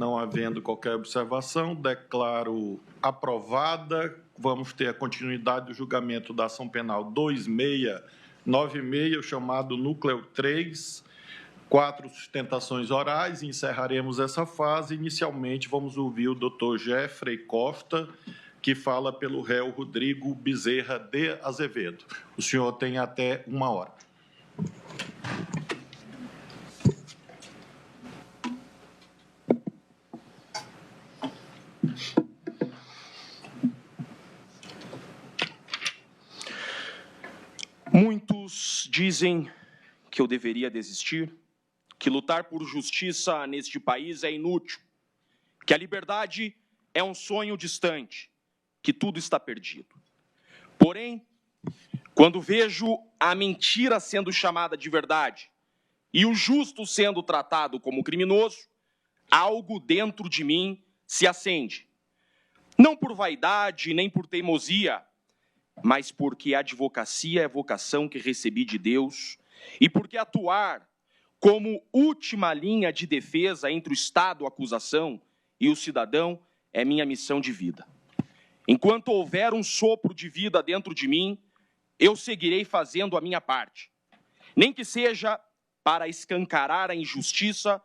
Não havendo qualquer observação, declaro aprovada. Vamos ter a continuidade do julgamento da ação penal 2696, o chamado núcleo 3, 4 sustentações orais. Encerraremos essa fase. Inicialmente, vamos ouvir o doutor Jeffrey Costa, que fala pelo réu Rodrigo Bezerra de Azevedo. O senhor tem até 1 hora. Muitos dizem que eu deveria desistir, que lutar por justiça neste país é inútil, que a liberdade é um sonho distante, que tudo está perdido. Porém, quando vejo a mentira sendo chamada de verdade e o justo sendo tratado como criminoso, algo dentro de mim se acende. Não por vaidade, nem por teimosia, mas porque a advocacia é a vocação que recebi de Deus e porque atuar como última linha de defesa entre o Estado, a acusação, e o cidadão é minha missão de vida. Enquanto houver um sopro de vida dentro de mim, eu seguirei fazendo a minha parte. Nem que seja para escancarar a injustiça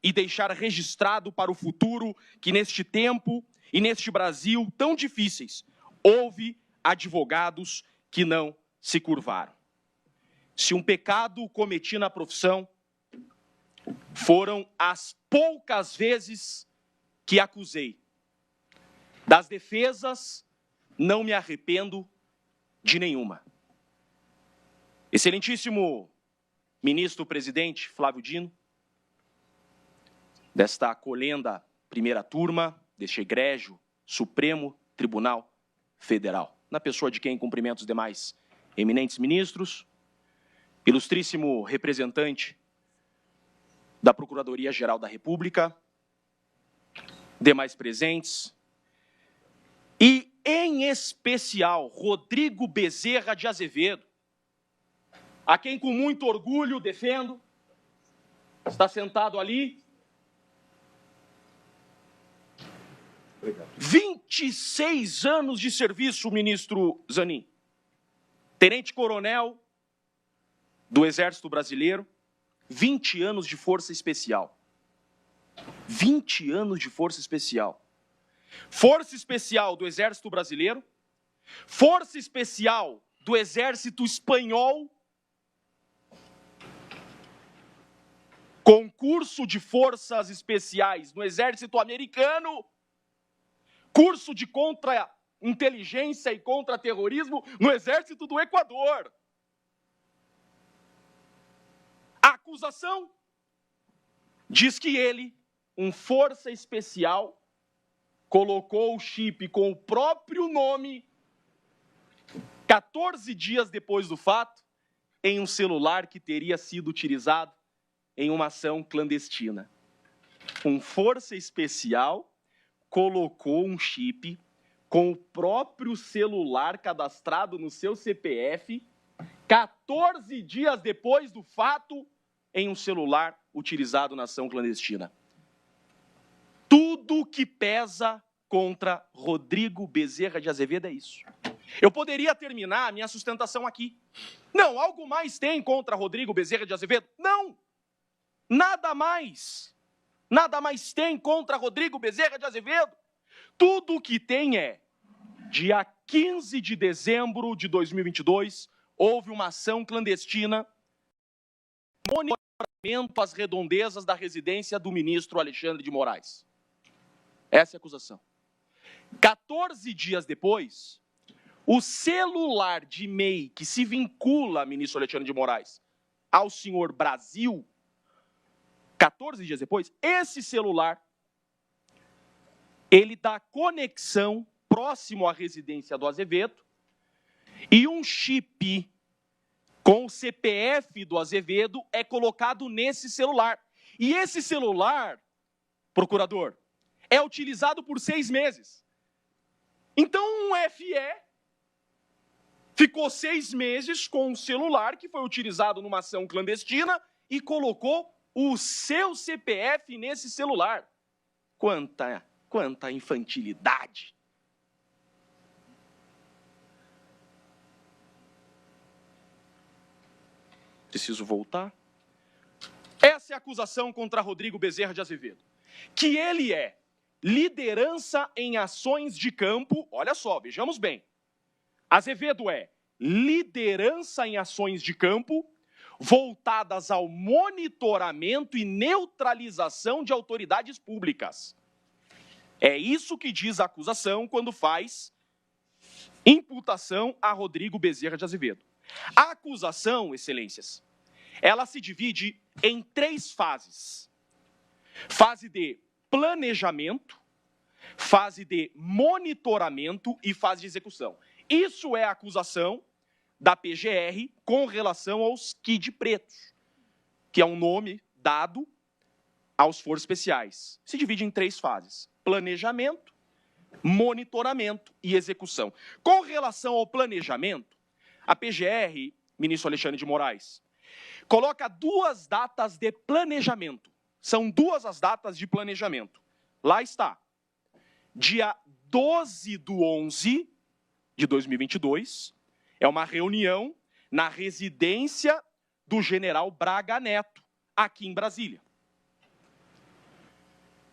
e deixar registrado para o futuro que neste tempo e neste Brasil tão difíceis, houve advogados que não se curvaram. Se um pecado cometi na profissão, foram as poucas vezes que acusei. Das defesas, não me arrependo de nenhuma. Excelentíssimo ministro-presidente Flávio Dino, desta acolhenda primeira turma, deste egrégio Supremo Tribunal Federal, na pessoa de quem cumprimento os demais eminentes ministros, ilustríssimo representante da Procuradoria-Geral da República, demais presentes, e, em especial, Rodrigo Bezerra de Azevedo, a quem com muito orgulho defendo, está sentado ali. Obrigado. 26 anos de serviço, ministro Zanin. Tenente-coronel do Exército Brasileiro, 20 anos de Força Especial. 20 anos de Força Especial. Força Especial do Exército Brasileiro, Força Especial do Exército Espanhol, concurso de Forças Especiais no Exército Americano, curso de contra-inteligência e contra-terrorismo no Exército do Equador. A acusação diz que ele, um força especial, colocou o chip com o próprio nome 14 dias depois do fato em um celular que teria sido utilizado em uma ação clandestina. Um força especial colocou um chip com o próprio celular cadastrado no seu CPF 14 dias depois do fato em um celular utilizado na ação clandestina. Tudo que pesa contra Rodrigo Bezerra de Azevedo é isso. Eu poderia terminar a minha sustentação aqui. Não, algo mais tem contra Rodrigo Bezerra de Azevedo? Não! Nada mais. Nada mais tem contra Rodrigo Bezerra de Azevedo. Tudo o que tem é, dia 15 de dezembro de 2022, houve uma ação clandestina, monitoramento às redondezas da residência do ministro Alexandre de Moraes. Essa é a acusação. 14 dias depois, o celular de MEI que se vincula, ministro Alexandre de Moraes, ao senhor Brasil, 14 dias depois, esse celular, ele dá conexão próximo à residência do Azevedo e um chip com o CPF do Azevedo é colocado nesse celular. E esse celular, procurador, é utilizado por 6 meses. Então, um FE ficou 6 meses com um celular que foi utilizado numa ação clandestina e colocou o seu CPF nesse celular. Quanta infantilidade. Preciso voltar. Essa é a acusação contra Rodrigo Bezerra de Azevedo. Que ele é liderança em ações de campo. Olha só, vejamos bem. Azevedo é liderança em ações de campo voltadas ao monitoramento e neutralização de autoridades públicas. É isso que diz a acusação quando faz imputação a Rodrigo Bezerra de Azevedo. A acusação, excelências, ela se divide em 3 fases. Fase de planejamento, fase de monitoramento e fase de execução. Isso é a acusação da PGR com relação aos Kid Pretos, que é um nome dado aos Forças Especiais. Se divide em 3 fases: planejamento, monitoramento e execução. Com relação ao planejamento, a PGR, ministro Alexandre de Moraes, coloca 2 datas de planejamento. São 2 as datas de planejamento. Lá está. Dia 12/11 de 2022, é uma reunião na residência do general Braga Neto, aqui em Brasília.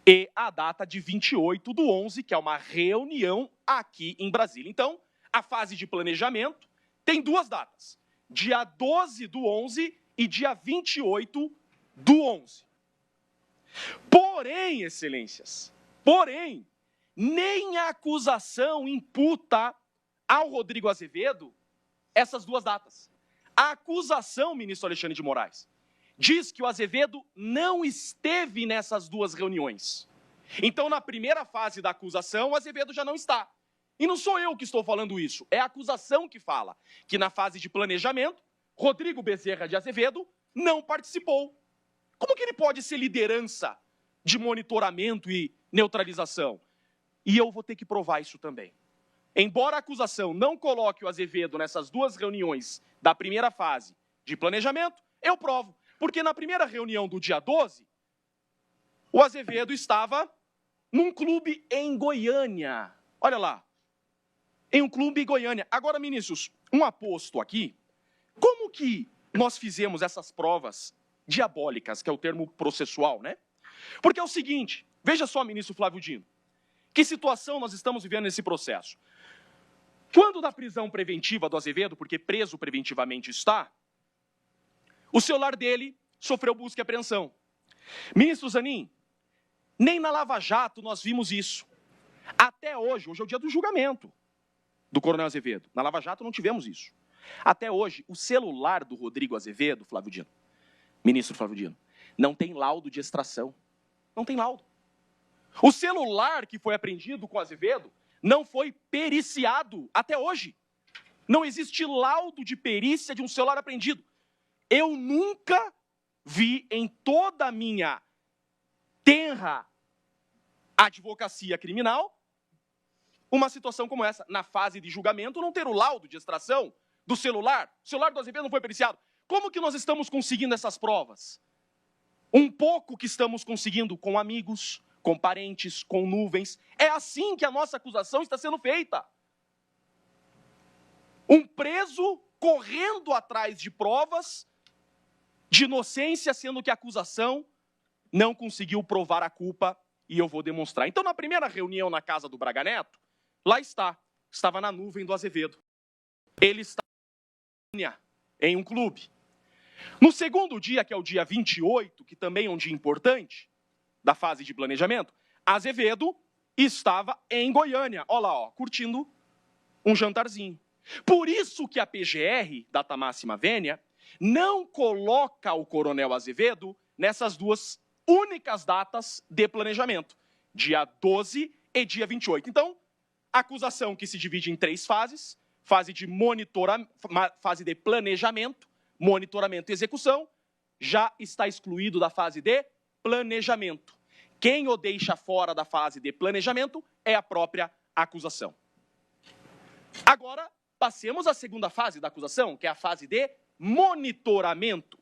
E a data de 28/11, que é uma reunião aqui em Brasília. Então, a fase de planejamento tem 2 datas. Dia 12/11 e dia 28/11. Porém, excelências, nem a acusação imputa ao Rodrigo Azevedo essas 2 datas. A acusação, ministro Alexandre de Moraes, diz que o Azevedo não esteve nessas 2 reuniões. Então, na primeira fase da acusação, o Azevedo já não está. E não sou eu que estou falando isso, é a acusação que fala que na fase de planejamento, Rodrigo Bezerra de Azevedo não participou. Como que ele pode ser liderança de monitoramento e neutralização? E eu vou ter que provar isso também. Embora a acusação não coloque o Azevedo nessas 2 reuniões da primeira fase de planejamento, eu provo. Porque na primeira reunião do dia 12, o Azevedo estava num clube em Goiânia. Olha lá. Em um clube em Goiânia. Agora, ministros, um aposto aqui. Como que nós fizemos essas provas diabólicas, que é o termo processual, né? Porque é o seguinte, veja só, ministro Flávio Dino, que situação nós estamos vivendo nesse processo. Quando da prisão preventiva do Azevedo, porque preso preventivamente está, o celular dele sofreu busca e apreensão. Ministro Zanin, nem na Lava Jato nós vimos isso. Até hoje é o dia do julgamento do coronel Azevedo. Na Lava Jato não tivemos isso. Até hoje, o celular do Rodrigo Azevedo, Flávio Dino, ministro Flávio Dino, não tem laudo de extração. Não tem laudo. O celular que foi apreendido com Azevedo não foi periciado até hoje. Não existe laudo de perícia de um celular apreendido. Eu nunca vi em toda a minha tenra advocacia criminal uma situação como essa. Na fase de julgamento, não ter o laudo de extração do celular. O celular do Azevedo não foi periciado. Como que nós estamos conseguindo essas provas? Um pouco que estamos conseguindo com amigos, com parentes, com nuvens. É assim que a nossa acusação está sendo feita. Um preso correndo atrás de provas de inocência, sendo que a acusação não conseguiu provar a culpa, e eu vou demonstrar. Então, na primeira reunião na casa do Braga Neto, lá estava na nuvem do Azevedo. Ele estava em um clube. No segundo dia, que é o dia 28, que também é um dia importante da fase de planejamento, Azevedo estava em Goiânia, olha lá, ó, curtindo um jantarzinho. Por isso que a PGR, data máxima vênia, não coloca o coronel Azevedo nessas 2 únicas datas de planejamento, dia 12 e dia 28. Então, a acusação que se divide em 3 fases, fase de planejamento, monitoramento e execução, já está excluído da fase de planejamento. Quem o deixa fora da fase de planejamento é a própria acusação. Agora, passemos à segunda fase da acusação, que é a fase de monitoramento.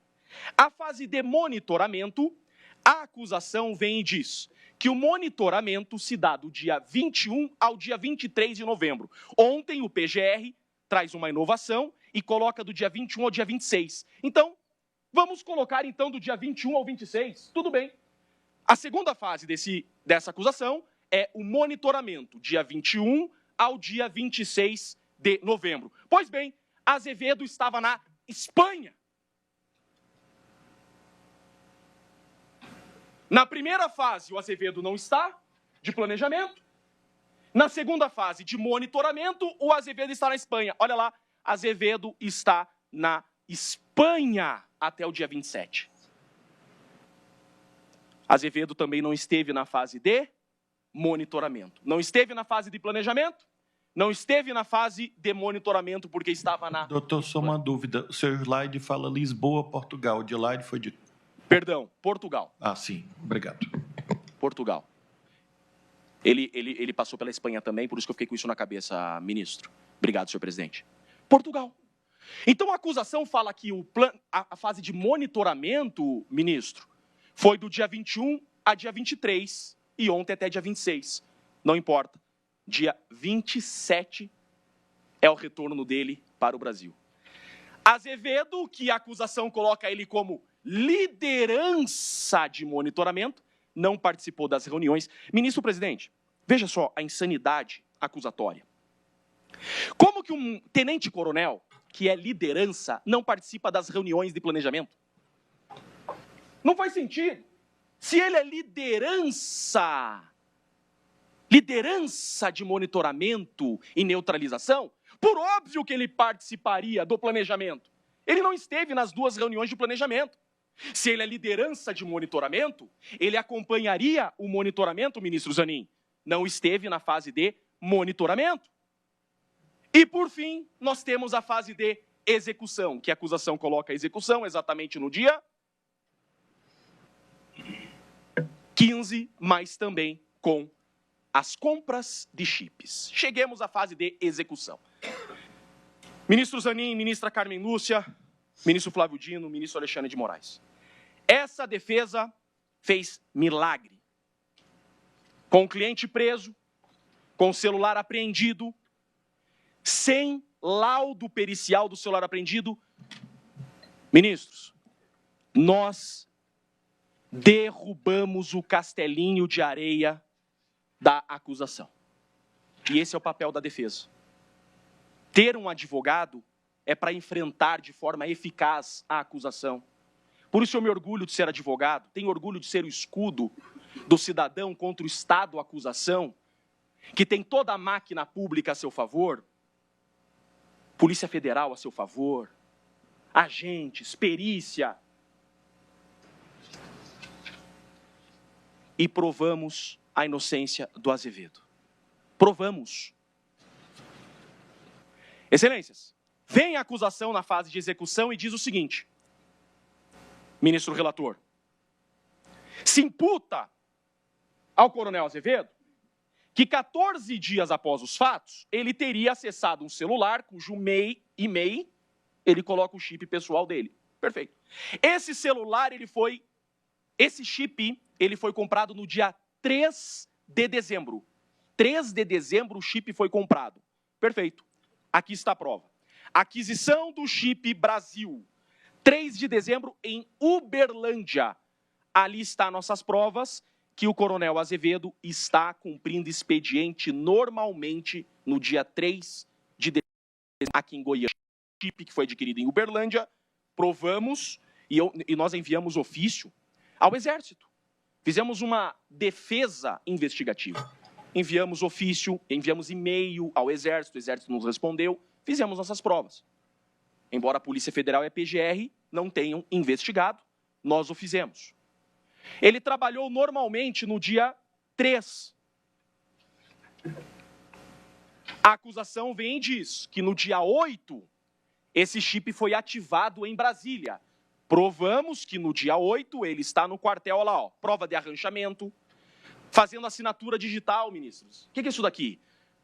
A fase de monitoramento, a acusação vem e diz que o monitoramento se dá do dia 21 ao dia 23 de novembro. Ontem, o PGR traz uma inovação e coloca do dia 21 ao dia 26. Então, vamos colocar, então, do dia 21 ao 26. Tudo bem. A segunda fase dessa acusação é o monitoramento, dia 21 ao dia 26 de novembro. Pois bem, Azevedo estava na Espanha. Na primeira fase, o Azevedo não está, de planejamento. Na segunda fase, de monitoramento, o Azevedo está na Espanha. Olha lá, Azevedo está na Espanha até o dia 27. Azevedo também não esteve na fase de monitoramento. Não esteve na fase de planejamento, não esteve na fase de monitoramento porque estava na... Doutor, só uma dúvida. O seu slide fala Lisboa, Portugal. De lá ele foi de... Perdão, Portugal. Ah, sim. Obrigado. Portugal. Ele passou pela Espanha também, por isso que eu fiquei com isso na cabeça, ministro. Obrigado, senhor presidente. Portugal. Então a acusação fala que a fase de monitoramento, ministro, foi do dia 21 a dia 23 e ontem até dia 26. Não importa. Dia 27 é o retorno dele para o Brasil. Azevedo, que a acusação coloca ele como liderança de monitoramento, não participou das reuniões. Ministro presidente, veja só a insanidade acusatória. Como que um tenente-coronel, que é liderança, não participa das reuniões de planejamento? Não faz sentido. Se ele é liderança de monitoramento e neutralização, por óbvio que ele participaria do planejamento. Ele não esteve nas duas reuniões de planejamento. Se ele é liderança de monitoramento, ele acompanharia o monitoramento, ministro Zanin. Não esteve na fase de monitoramento. E, por fim, nós temos a fase de execução, que a acusação coloca a execução exatamente no dia 15, mas também com as compras de chips. Cheguemos à fase de execução. Ministro Zanin, ministra Carmen Lúcia, ministro Flávio Dino, ministro Alexandre de Moraes. Essa defesa fez milagre. Com o cliente preso, com o celular apreendido, sem laudo pericial do celular apreendido, ministros, nós derrubamos o castelinho de areia da acusação. E esse é o papel da defesa. Ter um advogado é para enfrentar de forma eficaz a acusação. Por isso eu me orgulho de ser advogado, tenho orgulho de ser o escudo do cidadão contra o Estado acusação, que tem toda a máquina pública a seu favor, Polícia Federal a seu favor, agentes, perícia. E provamos a inocência do Azevedo. Provamos. Excelências, vem a acusação na fase de execução e diz o seguinte, ministro relator, se imputa ao coronel Azevedo que 14 dias após os fatos, ele teria acessado um celular cujo e-mail, ele coloca o chip pessoal dele. Perfeito. Esse celular, esse chip, ele foi comprado no dia 3 de dezembro. 3 de dezembro o chip foi comprado. Perfeito. Aqui está a prova. Aquisição do chip Brasil. 3 de dezembro em Uberlândia. Ali estão nossas provas que o coronel Azevedo está cumprindo expediente normalmente no dia 3 de dezembro aqui em Goiânia. O chip que foi adquirido em Uberlândia, provamos e nós enviamos ofício ao Exército. Fizemos uma defesa investigativa. Enviamos ofício, enviamos e-mail ao Exército, o Exército nos respondeu, fizemos nossas provas. Embora a Polícia Federal e a PGR não tenham investigado, nós o fizemos. Ele trabalhou normalmente no dia 3. A acusação vem e diz que no dia 8, esse chip foi ativado em Brasília. Provamos que no dia 8 ele está no quartel, olha lá, ó, prova de arranchamento, fazendo assinatura digital, ministros. O que é isso daqui?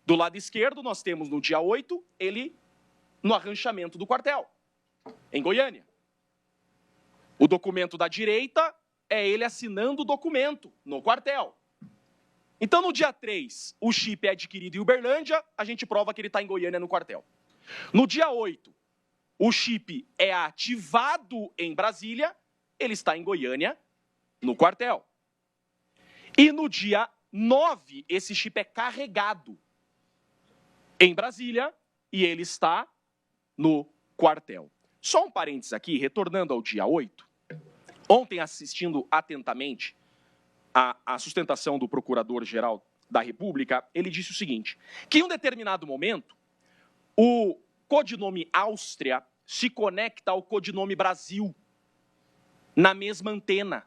Do lado esquerdo nós temos no dia 8, ele no arranchamento do quartel, em Goiânia. O documento da direita é ele assinando o documento no quartel. Então, no dia 3, o chip é adquirido em Uberlândia, a gente prova que ele está em Goiânia no quartel. No dia 8, o chip é ativado em Brasília, ele está em Goiânia no quartel. E no dia 9, esse chip é carregado em Brasília e ele está no quartel. Só um parênteses aqui, retornando ao dia 8. Ontem, assistindo atentamente a sustentação do Procurador-Geral da República, ele disse o seguinte, que em um determinado momento, o codinome Áustria se conecta ao codinome Brasil, na mesma antena.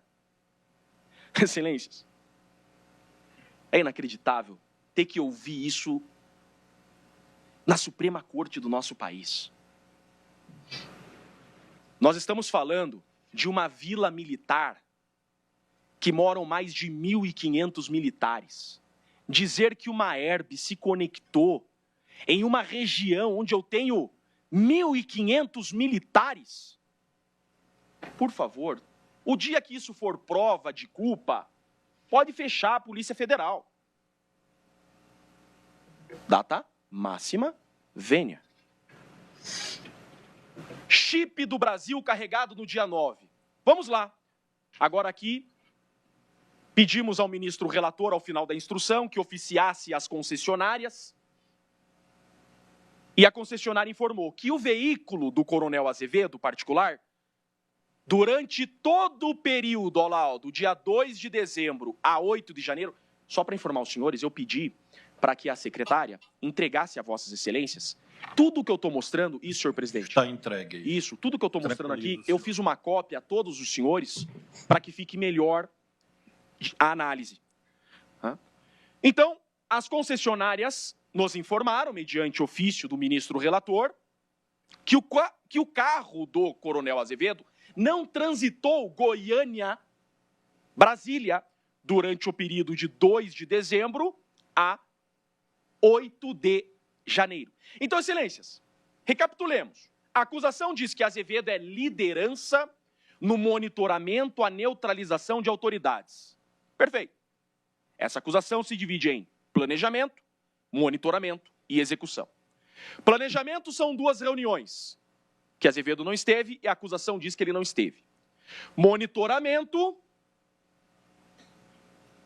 Excelências, é inacreditável ter que ouvir isso na Suprema Corte do nosso país. Nós estamos falando de uma vila militar que moram mais de 1.500 militares. Dizer que uma Herb se conectou em uma região onde eu tenho 1.500 militares. Por favor, o dia que isso for prova de culpa, pode fechar a Polícia Federal. Data máxima, vênia. Chip do Brasil carregado no dia 9. Vamos lá. Agora aqui, pedimos ao ministro relator, ao final da instrução, que oficiasse as concessionárias. E a concessionária informou que o veículo do Coronel Azevedo, particular, durante todo o período, olha lá, do dia 2 de dezembro a 8 de janeiro, só para informar os senhores, eu pedi para que a secretária entregasse a vossas excelências tudo que eu estou mostrando, isso, senhor presidente. Está entregue. Isso, tudo que eu estou mostrando aqui, eu fiz uma cópia a todos os senhores para que fique melhor a análise. Então, as concessionárias nos informaram, mediante ofício do ministro relator, que o carro do Coronel Azevedo não transitou Goiânia-Brasília durante o período de 2 de dezembro a 8 de janeiro. Então, excelências, recapitulemos. A acusação diz que Azevedo é liderança no monitoramento à neutralização de autoridades. Perfeito. Essa acusação se divide em planejamento, monitoramento e execução. Planejamento são 2 reuniões, que Azevedo não esteve e a acusação diz que ele não esteve. Monitoramento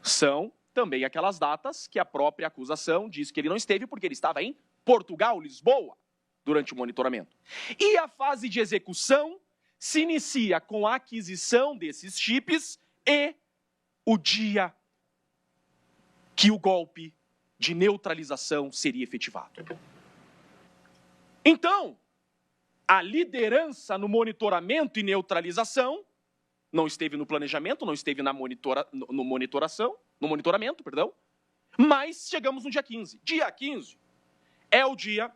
são também aquelas datas que a própria acusação diz que ele não esteve porque ele estava em Portugal, Lisboa, durante o monitoramento. E a fase de execução se inicia com a aquisição desses chips e o dia que o golpe de neutralização seria efetivado. Então, a liderança no monitoramento e neutralização não esteve no planejamento, não esteve no monitoramento, mas chegamos no dia 15. Dia 15 é o dia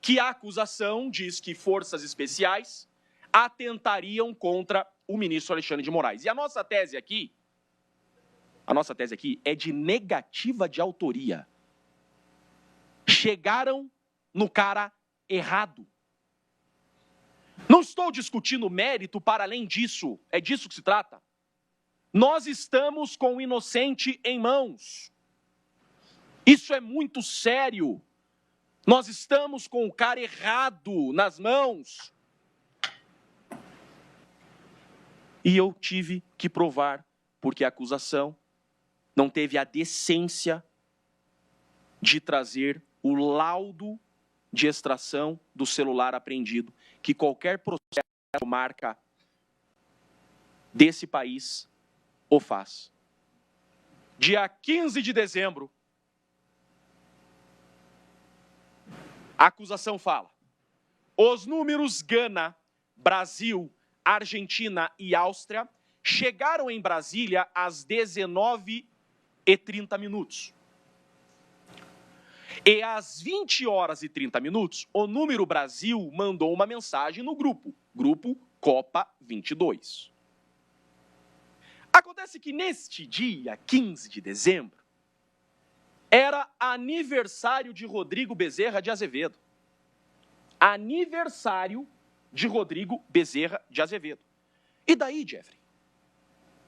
que a acusação diz que forças especiais atentariam contra o ministro Alexandre de Moraes. E a nossa tese aqui é de negativa de autoria. Chegaram no cara errado. Não estou discutindo mérito para além disso, é disso que se trata. Nós estamos com o inocente em mãos. Isso é muito sério. Nós estamos com o cara errado nas mãos. E eu tive que provar, porque a acusação não teve a decência de trazer o laudo de extração do celular apreendido, que qualquer processo ou marca desse país o faz. Dia 15 de dezembro, a acusação fala: os números Gana, Brasil, Argentina e Áustria chegaram em Brasília às 19h30. E às 20h30, o número Brasil mandou uma mensagem no grupo Copa 22. Acontece que neste dia, 15 de dezembro, era aniversário de Rodrigo Bezerra de Azevedo. Aniversário de Rodrigo Bezerra de Azevedo. E daí, Jeffrey?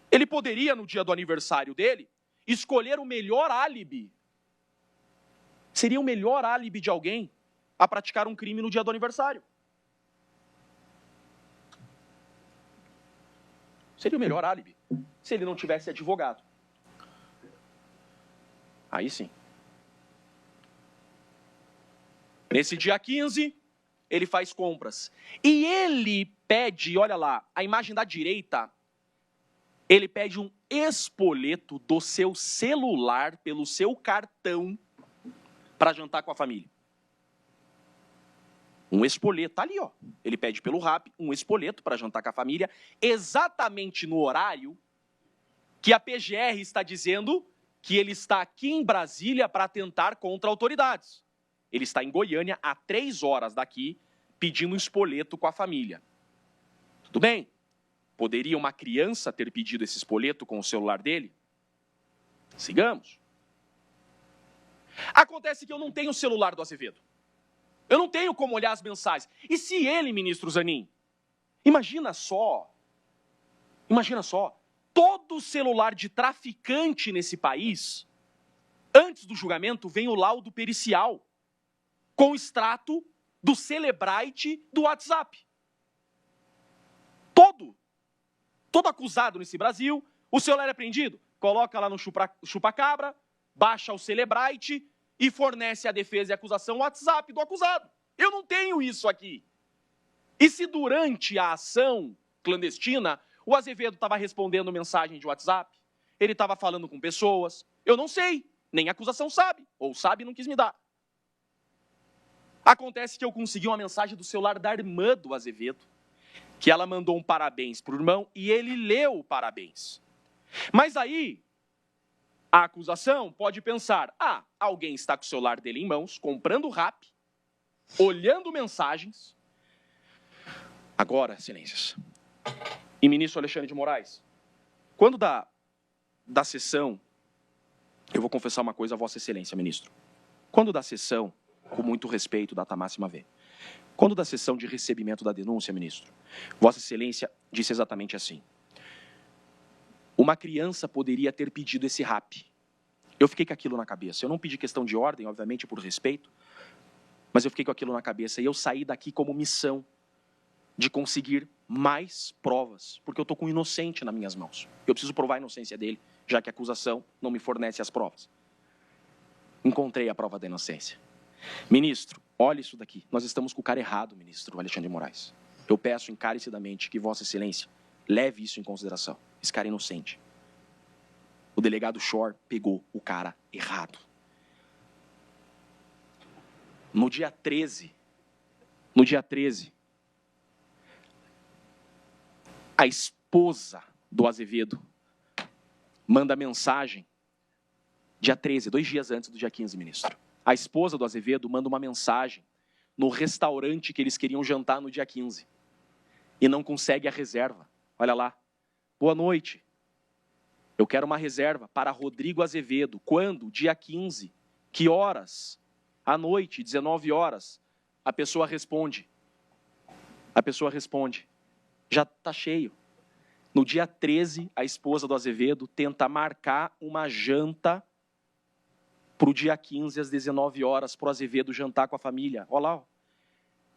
Ele poderia, no dia do aniversário dele, escolher o melhor álibi. Seria o melhor álibi de alguém a praticar um crime no dia do aniversário. Seria o melhor álibi se ele não tivesse advogado. Aí sim. Nesse dia 15, ele faz compras. E ele pede, olha lá, a imagem da direita, ele pede um espoleto do seu celular pelo seu cartão para jantar com a família. Um espoleto, tá ali, ó. Ele pede pelo Rappi um espoleto para jantar com a família, exatamente no horário que a PGR está dizendo que ele está aqui em Brasília para atentar contra autoridades. Ele está em Goiânia, há 3 horas daqui, pedindo um espoleto com a família. Tudo bem? Poderia uma criança ter pedido esse espoleto com o celular dele? Sigamos. Acontece que eu não tenho o celular do Azevedo. Eu não tenho como olhar as mensagens. E se ele, ministro Zanin, imagina só, todo celular de traficante nesse país, antes do julgamento, vem o laudo pericial, com o extrato do Celebrite do WhatsApp. Todo acusado nesse Brasil, o celular é apreendido, coloca lá no chupa-cabra, baixa o Celebrite e fornece à defesa e à acusação o WhatsApp do acusado. Eu não tenho isso aqui. E se durante a ação clandestina, o Azevedo estava respondendo mensagem de WhatsApp, ele estava falando com pessoas, eu não sei, nem a acusação sabe, ou sabe e não quis me dar. Acontece que eu consegui uma mensagem do celular da irmã do Azevedo, que ela mandou um parabéns para o irmão e ele leu o parabéns. Mas aí, a acusação pode pensar, alguém está com o celular dele em mãos, comprando o Rappi, olhando mensagens. Agora, excelências, e ministro Alexandre de Moraes, quando da sessão, eu vou confessar uma coisa a vossa excelência, ministro, quando da sessão, com muito respeito, data máxima V, quando da sessão de recebimento da denúncia, ministro, vossa excelência disse exatamente assim, uma criança poderia ter pedido esse Rappi. Eu fiquei com aquilo na cabeça. Eu não pedi questão de ordem, obviamente, por respeito, mas eu fiquei com aquilo na cabeça e eu saí daqui como missão de conseguir mais provas, porque eu estou com um inocente nas minhas mãos. Eu preciso provar a inocência dele, já que a acusação não me fornece as provas. Encontrei a prova da inocência. Ministro, olha isso daqui. Nós estamos com o cara errado, ministro Alexandre de Moraes. Eu peço encarecidamente que vossa excelência leve isso em consideração. Esse cara é inocente. O delegado Shor pegou o cara errado. No dia 13, a esposa do Azevedo manda mensagem, dia 13, 2 dias antes do dia 15, ministro. A esposa do Azevedo manda uma mensagem no restaurante que eles queriam jantar no dia 15 e não consegue a reserva. Olha lá. Boa noite. Eu quero uma reserva para Rodrigo Azevedo. Quando? Dia 15. Que horas? À noite, 19 horas. A pessoa responde. Já está cheio. No dia 13, a esposa do Azevedo tenta marcar uma janta para o dia 15, às 19 horas, para o Azevedo jantar com a família. Olha lá. Ó.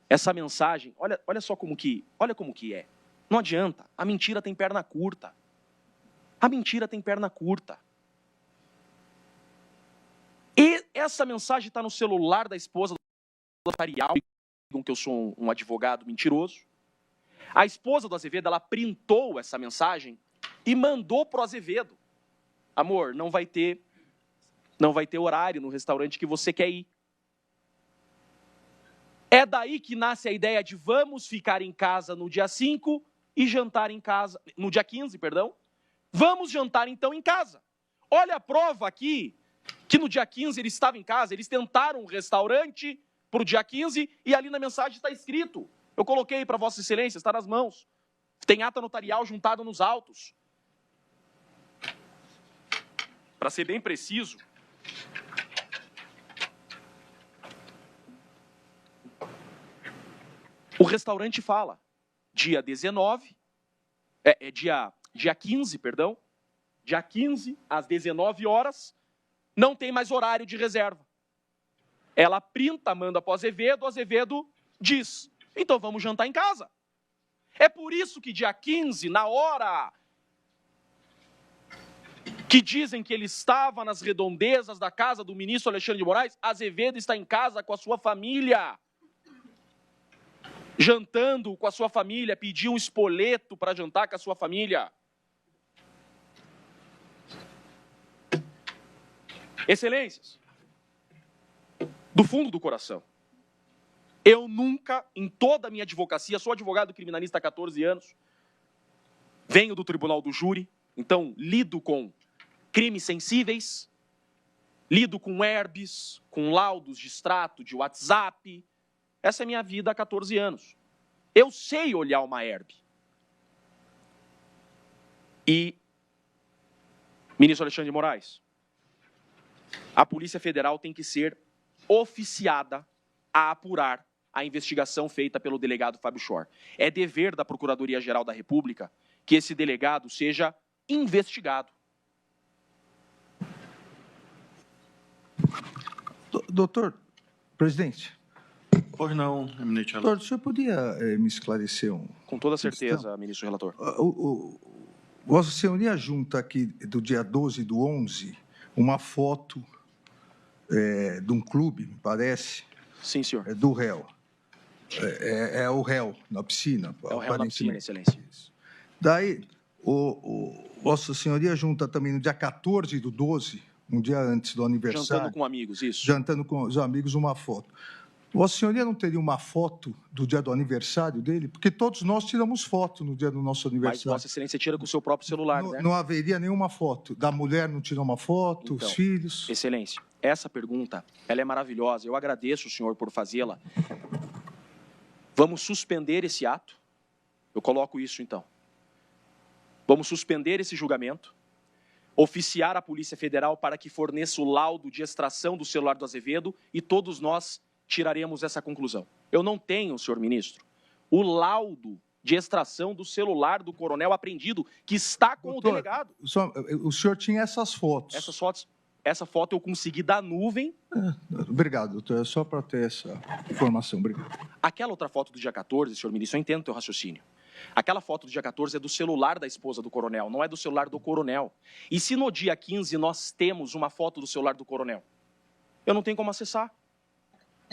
Essa mensagem, olha só como que é. Não adianta. A mentira tem perna curta. E essa mensagem está no celular da esposa do notarial, que eu sou um advogado mentiroso. A esposa do Azevedo, ela printou essa mensagem e mandou para o Azevedo. Amor, não vai ter horário no restaurante que você quer ir. É daí que nasce a ideia de vamos ficar em casa no dia 5 e jantar em casa, no dia 15, perdão. Vamos jantar então em casa. Olha a prova aqui, que no dia 15 ele estava em casa, eles tentaram um restaurante para o dia 15 e ali na mensagem está escrito. Eu coloquei para vossa excelência, está nas mãos. Tem ata notarial juntada nos autos. Para ser bem preciso, o restaurante fala, dia 15, perdão, dia 15, às 19 horas, não tem mais horário de reserva. Ela printa, manda para o Azevedo diz, então vamos jantar em casa. É por isso que dia 15, na hora que dizem que ele estava nas redondezas da casa do ministro Alexandre de Moraes, Azevedo está em casa com a sua família, jantando com a sua família, pediu um espoleto para jantar com a sua família. Excelências, do fundo do coração, eu nunca, em toda a minha advocacia, sou advogado criminalista há 14 anos, venho do tribunal do júri, então lido com crimes sensíveis, lido com herbes, com laudos de extrato, de WhatsApp. Essa é a minha vida há 14 anos. Eu sei olhar uma herbe. E, ministro Alexandre de Moraes, a Polícia Federal tem que ser oficiada a apurar a investigação feita pelo delegado Fábio Schor. É dever da Procuradoria-Geral da República que esse delegado seja investigado. Doutor, presidente. Pois não, eminente relator. Doutor, o senhor podia me esclarecer um... Com toda certeza, ministro relator. Vossa Senhoria junta aqui, do dia 12/11, uma foto de um clube, me parece. Sim, senhor. Do réu. É o réu na piscina. É o réu na piscina, excelência. Daí, Vossa Senhoria junta também no dia 14/12, um dia antes do aniversário. Jantando com amigos, isso. Jantando com os amigos, uma foto. Vossa Senhoria não teria uma foto do dia do aniversário dele? Porque todos nós tiramos foto no dia do nosso aniversário. Mas Vossa Excelência tira com o seu próprio celular, né? Não haveria nenhuma foto. Da mulher não tirou uma foto, então, os filhos... Excelência, essa pergunta, ela é maravilhosa. Eu agradeço o senhor por fazê-la. Vamos suspender esse ato? Eu coloco isso, então. Vamos suspender esse julgamento, oficiar a Polícia Federal para que forneça o laudo de extração do celular do Azevedo e todos nós tiraremos essa conclusão. Eu não tenho, senhor ministro, o laudo de extração do celular do coronel apreendido, que está com Doutor, o delegado. O senhor tinha essas fotos. Essas fotos, essa foto eu consegui da nuvem. Obrigado, doutor. É só para ter essa informação. Obrigado. Aquela outra foto do dia 14, senhor ministro, eu entendo o teu raciocínio. Aquela foto do dia 14 é do celular da esposa do coronel, não é do celular do coronel. E se no dia 15 nós temos uma foto do celular do coronel? Eu não tenho como acessar.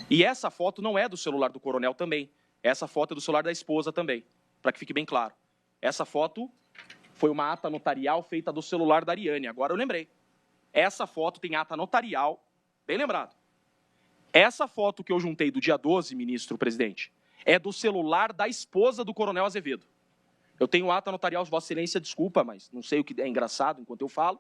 E essa foto não é do celular do coronel também. Essa foto é do celular da esposa também, para que fique bem claro. Essa foto foi uma ata notarial feita do celular da Ariane, agora eu lembrei. Essa foto tem ata notarial, bem lembrado. Essa foto que eu juntei do dia 12, ministro presidente, é do celular da esposa do coronel Azevedo. Eu tenho ata notarial, Vossa Excelência, desculpa, mas não sei o que é engraçado enquanto eu falo.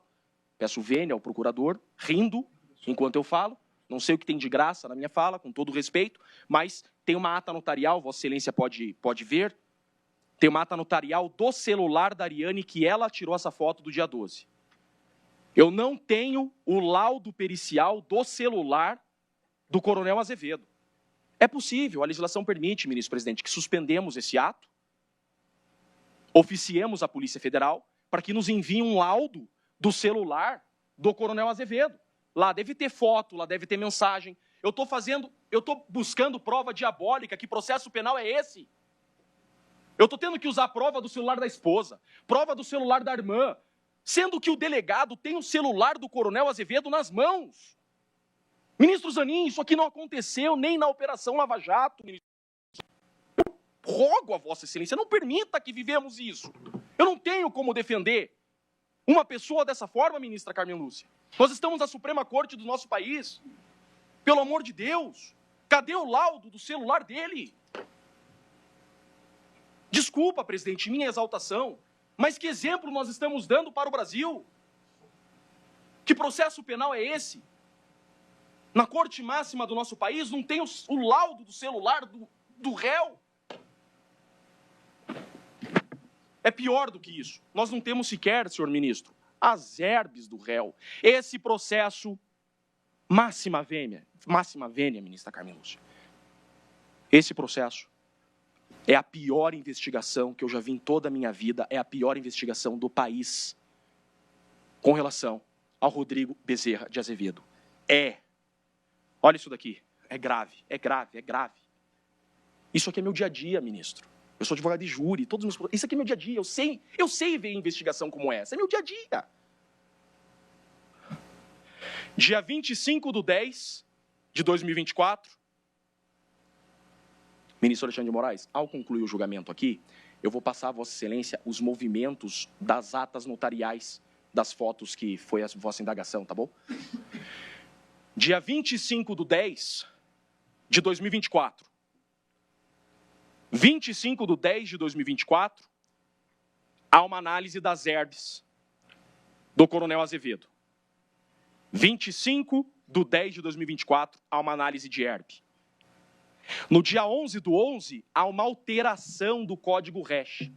Peço vênia ao procurador, rindo enquanto eu falo. Não sei o que tem de graça na minha fala, com todo respeito, mas tem uma ata notarial, Vossa Excelência pode ver, tem uma ata notarial do celular da Ariane que ela tirou essa foto do dia 12. Eu não tenho o laudo pericial do celular do coronel Azevedo. É possível, a legislação permite, ministro presidente, que suspendemos esse ato, oficiemos a Polícia Federal para que nos envie um laudo do celular do coronel Azevedo. Lá deve ter foto, lá deve ter mensagem. Eu estou buscando prova diabólica, que processo penal é esse? Eu estou tendo que usar a prova do celular da esposa, prova do celular da irmã, sendo que o delegado tem o celular do coronel Azevedo nas mãos. Ministro Zanin, isso aqui não aconteceu nem na Operação Lava Jato. Eu rogo a Vossa Excelência, não permita que vivemos isso. Eu não tenho como defender uma pessoa dessa forma, ministra Carmen Lúcia. Nós estamos na Suprema Corte do nosso país. Pelo amor de Deus, cadê o laudo do celular dele? Desculpa, presidente, minha exaltação, mas que exemplo nós estamos dando para o Brasil? Que processo penal é esse? Na Corte Máxima do nosso país não tem o laudo do celular do réu? É pior do que isso. Nós não temos sequer, senhor ministro, as herbes do réu. Esse processo, máxima vênia, ministra Carmen Lúcia. Esse processo é a pior investigação que eu já vi em toda a minha vida, é a pior investigação do país. com relação ao Rodrigo Bezerra de Azevedo. Olha isso daqui. É grave, é grave, é grave. Isso aqui é meu dia a dia, ministro. Eu sou advogado de júri, todos os meus... Isso aqui é meu dia a dia, eu sei ver investigação como essa. É meu dia a dia. Dia 25/10/2024, ministro Alexandre de Moraes, ao concluir o julgamento aqui, eu vou passar a Vossa Excelência os movimentos das atas notariais das fotos que foi a vossa indagação, tá bom? Dia 25/10/2024. 25/10/2024, há uma análise das herbes do Coronel Azevedo. 25/10/2024, há uma análise de herbe. No dia 11/11, há uma alteração do código RECH.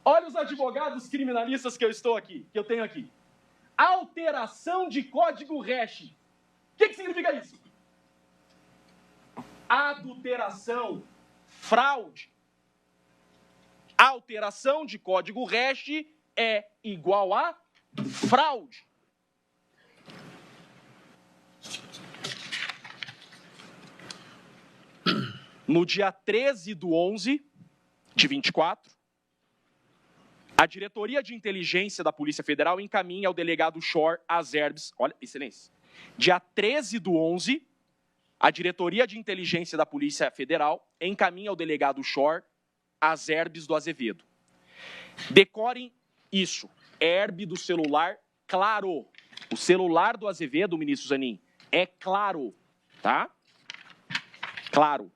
Olha os advogados criminalistas que eu tenho aqui. Alteração de código RECH. O que significa isso? Adulteração, fraude. Alteração de código RECH é igual a fraude. No dia 13/11/24, a Diretoria de Inteligência da Polícia Federal encaminha ao delegado Shor as herbes. Olha, excelência. Dia 13/11, a Diretoria de Inteligência da Polícia Federal encaminha ao delegado Shor as herbes do Azevedo. Decorem isso. Herbe do celular, claro. O celular do Azevedo, ministro Zanin, é claro, tá? Claro.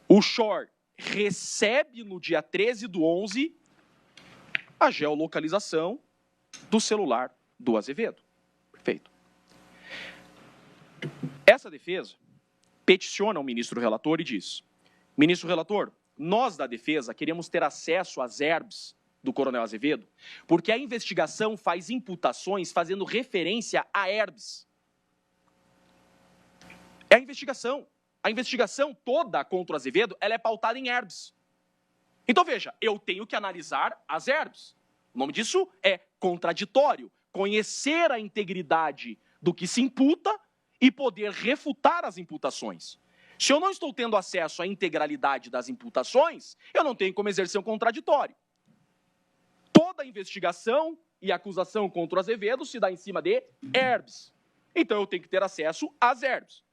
O Shor recebe no dia 13/11 a geolocalização do celular do Azevedo. Perfeito. Essa defesa peticiona o ministro relator e diz: ministro relator, nós da defesa queremos ter acesso às herbes do Coronel Azevedo, porque a investigação faz imputações fazendo referência a herbes. É a investigação. A investigação toda contra o Azevedo, ela é pautada em herbes. Então, veja, eu tenho que analisar as herbes. O nome disso é contraditório. Conhecer a integridade do que se imputa e poder refutar as imputações. Se eu não estou tendo acesso à integralidade das imputações, eu não tenho como exercer um contraditório. Toda investigação e acusação contra o Azevedo se dá em cima de herbes. Então, eu tenho que ter acesso às herbes.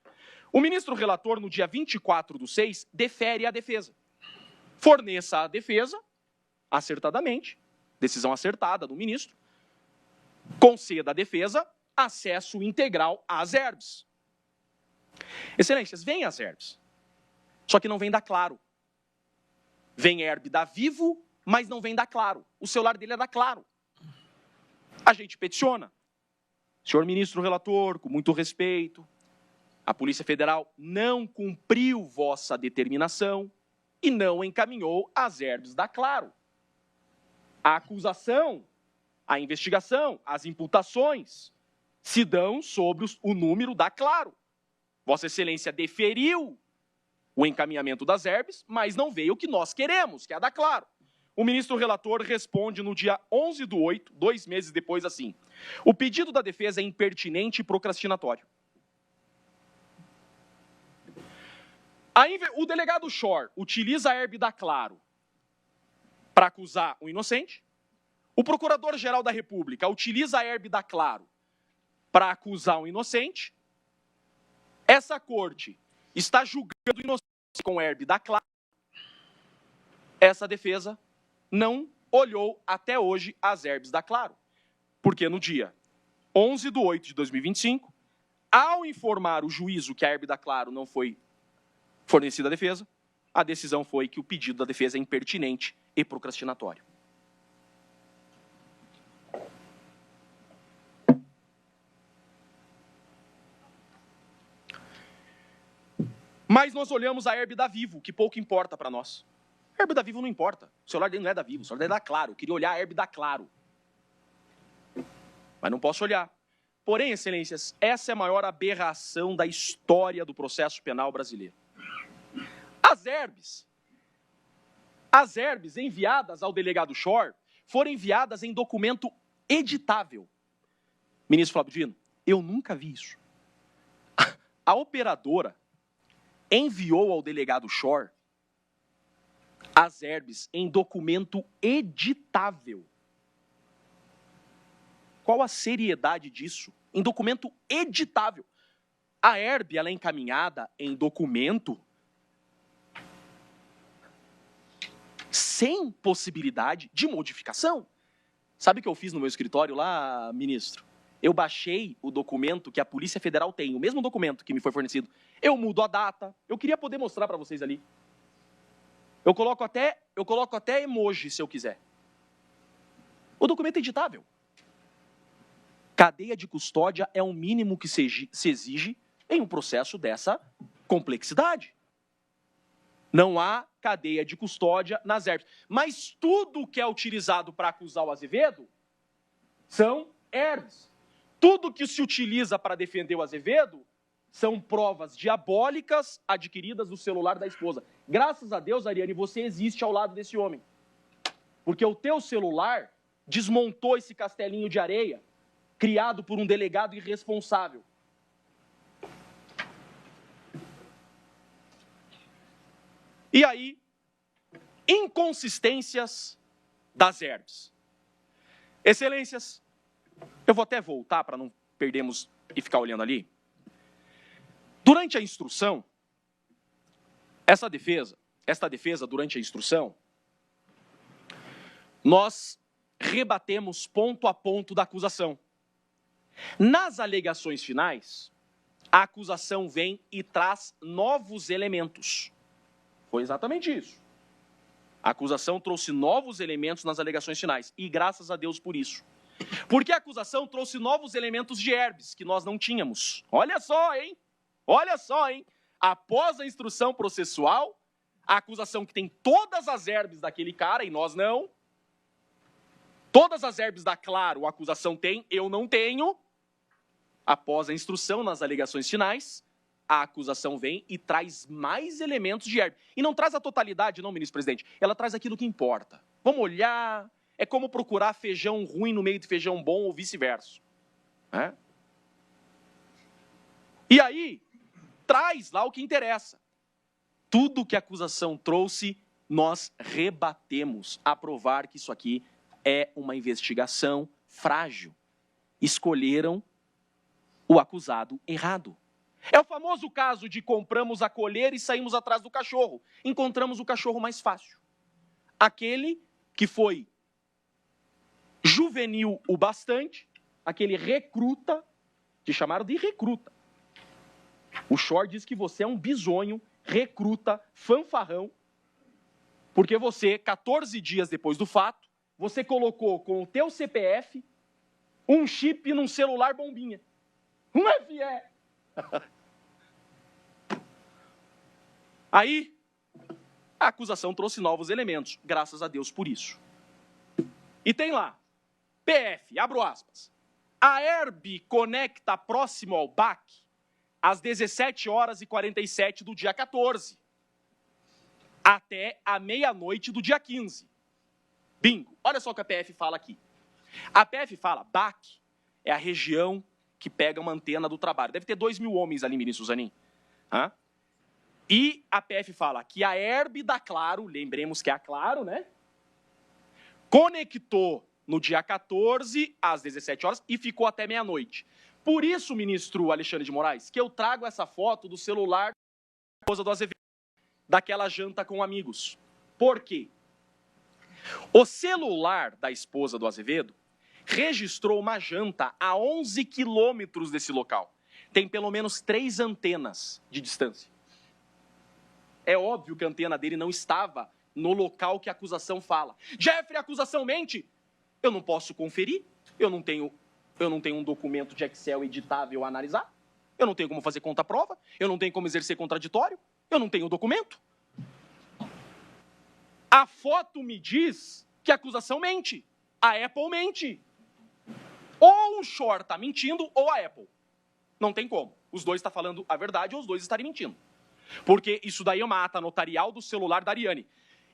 O ministro relator, no dia 24/6, defere a defesa. Forneça a defesa, acertadamente, decisão acertada do ministro, conceda à defesa acesso integral às herbes. Excelências, vem as herbes, só que não vem da Claro. Vem herbe da Vivo, mas não vem da Claro. O celular dele é da Claro. A gente peticiona. Senhor ministro relator, com muito respeito, a Polícia Federal não cumpriu vossa determinação e não encaminhou as herbes da Claro. A acusação, a investigação, as imputações se dão sobre o número da Claro. Vossa Excelência deferiu o encaminhamento das herbes, mas não veio o que nós queremos, que é a da Claro. O ministro relator responde no dia 11/8, 2 meses depois, assim: o pedido da defesa é impertinente e procrastinatório. O delegado Shor utiliza a herbe da Claro para acusar o inocente. O procurador-geral da República utiliza a herbe da Claro para acusar o inocente. Essa corte está julgando o inocente com herbe da Claro. Essa defesa não olhou até hoje as herbes da Claro, porque no dia 11/8/2025, ao informar o juízo que a herbe da Claro não foi fornecida à defesa, a decisão foi que o pedido da defesa é impertinente e procrastinatório. Mas nós olhamos a herbe da Vivo, que pouco importa para nós. A herbe da Vivo não importa. O celular dele não é da Vivo, o celular dele é da Claro. Eu queria olhar a herbe da Claro. Mas não posso olhar. Porém, excelências, essa é a maior aberração da história do processo penal brasileiro. As herbes enviadas ao delegado Shor foram enviadas em documento editável. Ministro Flávio Dino, eu nunca vi isso. A operadora enviou ao delegado Schor as herbes em documento editável. Qual a seriedade disso? Em documento editável. A herb, ela é encaminhada em documento sem possibilidade de modificação. Sabe o que eu fiz no meu escritório lá, ministro? Eu baixei o documento que a Polícia Federal tem, o mesmo documento que me foi fornecido. Eu mudo a data. Eu queria poder mostrar para vocês ali. Eu coloco até emoji, se eu quiser. O documento é editável. Cadeia de custódia é o mínimo que se exige em um processo dessa complexidade. Não há cadeia de custódia nas herbes. Mas tudo que é utilizado para acusar o Azevedo são herbes. Tudo que se utiliza para defender o Azevedo são provas diabólicas adquiridas do celular da esposa. Graças a Deus, Ariane, você existe ao lado desse homem. Porque o teu celular desmontou esse castelinho de areia criado por um delegado irresponsável. E aí, inconsistências das herbes. Excelências, eu vou até voltar para não perdermos e ficar olhando ali. Durante a instrução, esta defesa durante a instrução, nós rebatemos ponto a ponto da acusação. Nas alegações finais, a acusação vem e traz novos elementos. Foi exatamente isso. A acusação trouxe novos elementos nas alegações finais. E graças a Deus por isso. Porque a acusação trouxe novos elementos de herbes que nós não tínhamos. Olha só, hein? Olha só, hein? Após a instrução processual, a acusação que tem todas as herbes daquele cara e nós não. Todas as herbes da Claro, a acusação tem, eu não tenho. Após a instrução nas alegações finais, a acusação vem e traz mais elementos de herbe. E não traz a totalidade, não, ministro presidente. Ela traz aquilo que importa. Vamos olhar. É como procurar feijão ruim no meio de feijão bom ou vice-versa. É? E aí, traz lá o que interessa. Tudo que a acusação trouxe, nós rebatemos a provar que isso aqui é uma investigação frágil. Escolheram o acusado errado. É o famoso caso de compramos a coleira e saímos atrás do cachorro. Encontramos o cachorro mais fácil. Aquele que foi juvenil o bastante, aquele recruta, que chamaram de recruta. O Schor diz que você é um bisonho, recruta, fanfarrão, porque você, 14 dias depois do fato, você colocou com o teu CPF um chip num celular bombinha. Um FE. Aí, a acusação trouxe novos elementos, graças a Deus por isso. E tem lá, PF, abro aspas, a herb conecta próximo ao BAC às 17h47 do dia 14, até a meia-noite do dia 15. Bingo. Olha só o que a PF fala aqui. A PF fala, BAC é a região que pega uma antena do trabalho. Deve ter 2.000 homens ali, ministro Zanin. Hã? E a PF fala que a herb da Claro, lembremos que é a Claro, né? Conectou no dia 14, às 17 horas, e ficou até meia-noite. Por isso, ministro Alexandre de Moraes, que eu trago essa foto do celular da esposa do Azevedo, daquela janta com amigos. Por quê? O celular da esposa do Azevedo registrou uma janta a 11 quilômetros desse local. Tem pelo menos 3 antenas de distância. É óbvio que a antena dele não estava no local que a acusação fala. Jeffrey, a acusação mente? Eu não posso conferir. Eu não tenho um documento de Excel editável a analisar. Eu não tenho como fazer conta-prova. Eu não tenho como exercer contraditório. Eu não tenho o documento. A foto me diz que a acusação mente. A Apple mente. Ou o Schor está mentindo, ou a Apple. Não tem como. Os dois estão falando a verdade ou os dois estarem mentindo. Porque isso daí é uma ata notarial do celular da Ariane.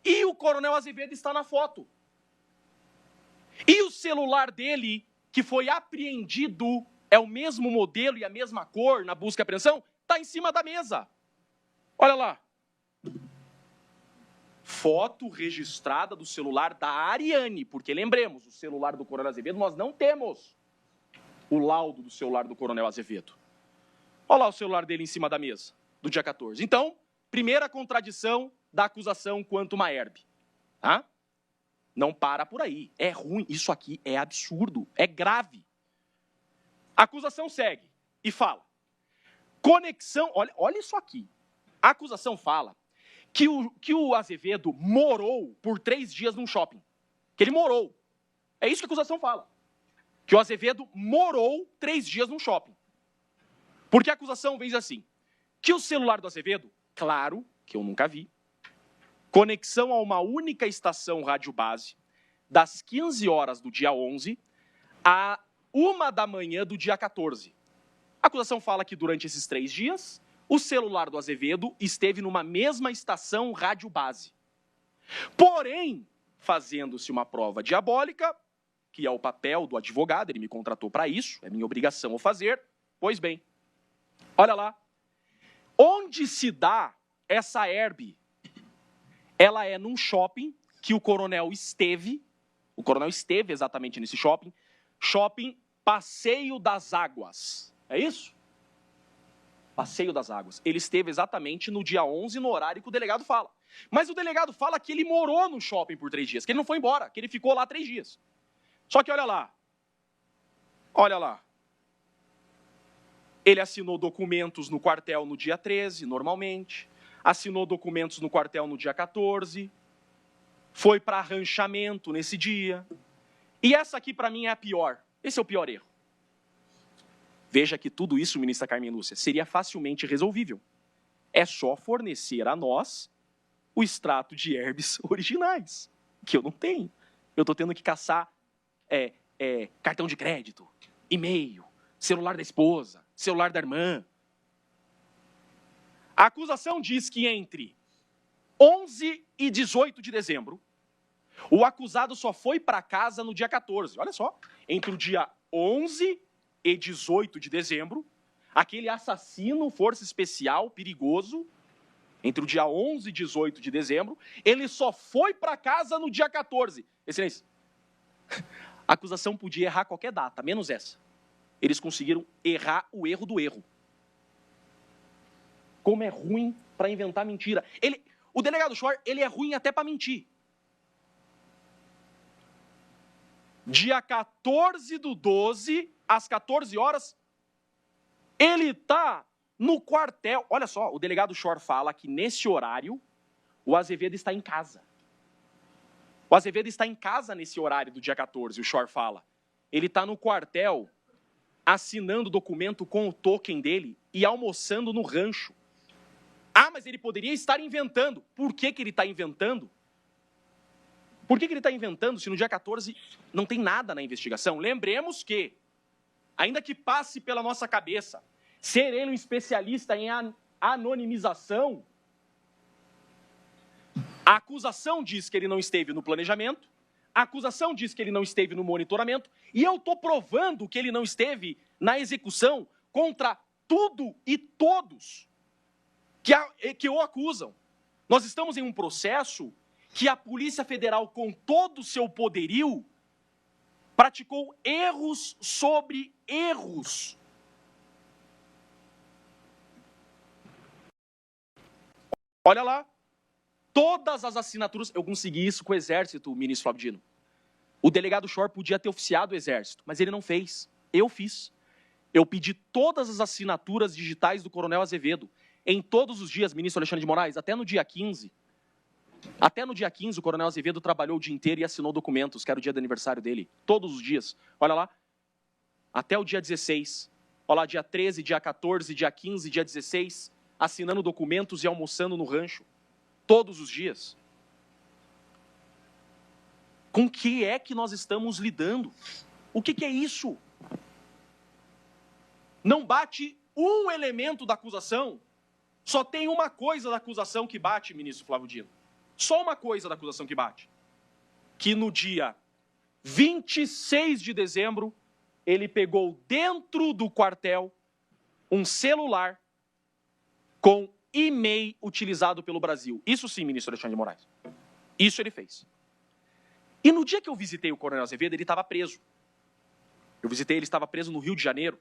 E o coronel Azevedo está na foto. E o celular dele, que foi apreendido, é o mesmo modelo e a mesma cor na busca e apreensão, está em cima da mesa. Olha lá. Foto registrada do celular da Ariane, porque lembremos, o celular do Coronel Azevedo, nós não temos o laudo do celular do Coronel Azevedo. Olha lá o celular dele em cima da mesa, do dia 14. Então, primeira contradição da acusação quanto uma herb. Tá? Não para por aí. É ruim. Isso aqui é absurdo. É grave. A acusação segue e fala. Conexão... Olha isso aqui. A acusação fala que o Azevedo morou por 3 dias num shopping. Que ele morou. É isso que a acusação fala. Que o Azevedo morou 3 dias num shopping. Porque a acusação vem assim. Que o celular do Azevedo, claro, que eu nunca vi, conexão a uma única estação rádio base, das 15 horas do dia 11 a 1 da manhã do dia 14. A acusação fala que durante esses 3 dias, o celular do Azevedo esteve numa mesma estação rádio base. Porém, fazendo-se uma prova diabólica, que é o papel do advogado, ele me contratou para isso, é minha obrigação o fazer, pois bem, olha lá, onde se dá essa herb? Ela é num shopping que o coronel esteve exatamente nesse shopping Passeio das Águas, é isso? Passeio das Águas. Ele esteve exatamente no dia 11, no horário que o delegado fala. Mas o delegado fala que ele morou no shopping por 3 dias, que ele não foi embora, que ele ficou lá 3 dias. Só que olha lá, ele assinou documentos no quartel no dia 13, normalmente, assinou documentos no quartel no dia 14, foi para arranchamento nesse dia, e essa aqui para mim é a pior, esse é o pior erro. Veja que tudo isso, ministra Carmen Lúcia, seria facilmente resolvível. É só fornecer a nós o extrato de herbes originais, que eu não tenho. Eu estou tendo que caçar cartão de crédito, e-mail, celular da esposa, celular da irmã. A acusação diz que entre 11 e 18 de dezembro, o acusado só foi para casa no dia 14. Olha só, entre o dia 11 e 18 de dezembro, aquele assassino, força especial, perigoso, entre o dia 11 e 18 de dezembro, ele só foi para casa no dia 14. Excelência, a acusação podia errar qualquer data, menos essa. Eles conseguiram errar o erro do erro. Como é ruim para inventar mentira. O delegado Schor, ele é ruim até para mentir. Dia 14/12, às 14 horas, ele está no quartel. Olha só, o delegado Schor fala que nesse horário, o Azevedo está em casa. O Azevedo está em casa nesse horário do dia 14, o Schor fala. Ele está no quartel, assinando documento com o token dele e almoçando no rancho. Ah, mas ele poderia estar inventando. Por que ele está inventando? Por que ele está inventando se no dia 14 não tem nada na investigação? Lembremos que, ainda que passe pela nossa cabeça, ser ele um especialista em anonimização, a acusação diz que ele não esteve no planejamento, a acusação diz que ele não esteve no monitoramento, e eu estou provando que ele não esteve na execução contra tudo e todos que o acusam. Nós estamos em um processo que a Polícia Federal, com todo o seu poderio, praticou erros sobre erros. Olha lá, todas as assinaturas... Eu consegui isso com o Exército, ministro Flávio Dino. O delegado Schor podia ter oficiado o Exército, mas ele não fez. Eu fiz. Eu pedi todas as assinaturas digitais do Coronel Azevedo, em todos os dias, ministro Alexandre de Moraes, até no dia 15. Até no dia 15, o Coronel Azevedo trabalhou o dia inteiro e assinou documentos, que era o dia do aniversário dele. Todos os dias. Olha lá. Até o dia 16. Olha lá, dia 13, dia 14, dia 15, dia 16, assinando documentos e almoçando no rancho. Todos os dias. Com que é que nós estamos lidando? O que é isso? Não bate um elemento da acusação. Só tem uma coisa da acusação que bate, ministro Flávio Dino. Só uma coisa da acusação que bate. Que no dia 26 de dezembro, ele pegou dentro do quartel um celular com e-mail utilizado pelo Brasil. Isso sim, ministro Alexandre de Moraes. Isso ele fez. E no dia que eu visitei o Coronel Azevedo, ele estava preso. Eu visitei, ele estava preso no Rio de Janeiro.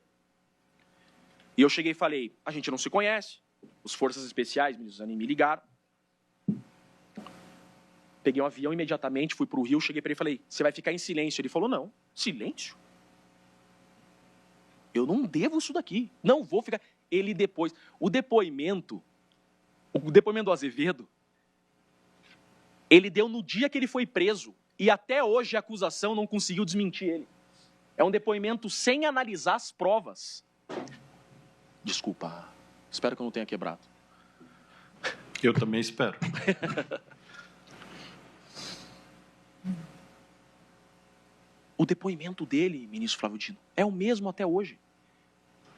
E eu cheguei e falei, a gente não se conhece, os Forças Especiais, ministro Zanin, me ligaram. Peguei um avião imediatamente, fui para o Rio, cheguei para ele e falei, você vai ficar em silêncio? Ele falou, não, silêncio? Eu não devo isso daqui, não vou ficar... Ele depois, o depoimento do Azevedo, ele deu no dia que ele foi preso, e até hoje a acusação não conseguiu desmentir ele. É um depoimento sem analisar as provas. Desculpa, espero que eu não tenha quebrado. Eu também espero. O depoimento dele, ministro Flávio Dino, é o mesmo até hoje.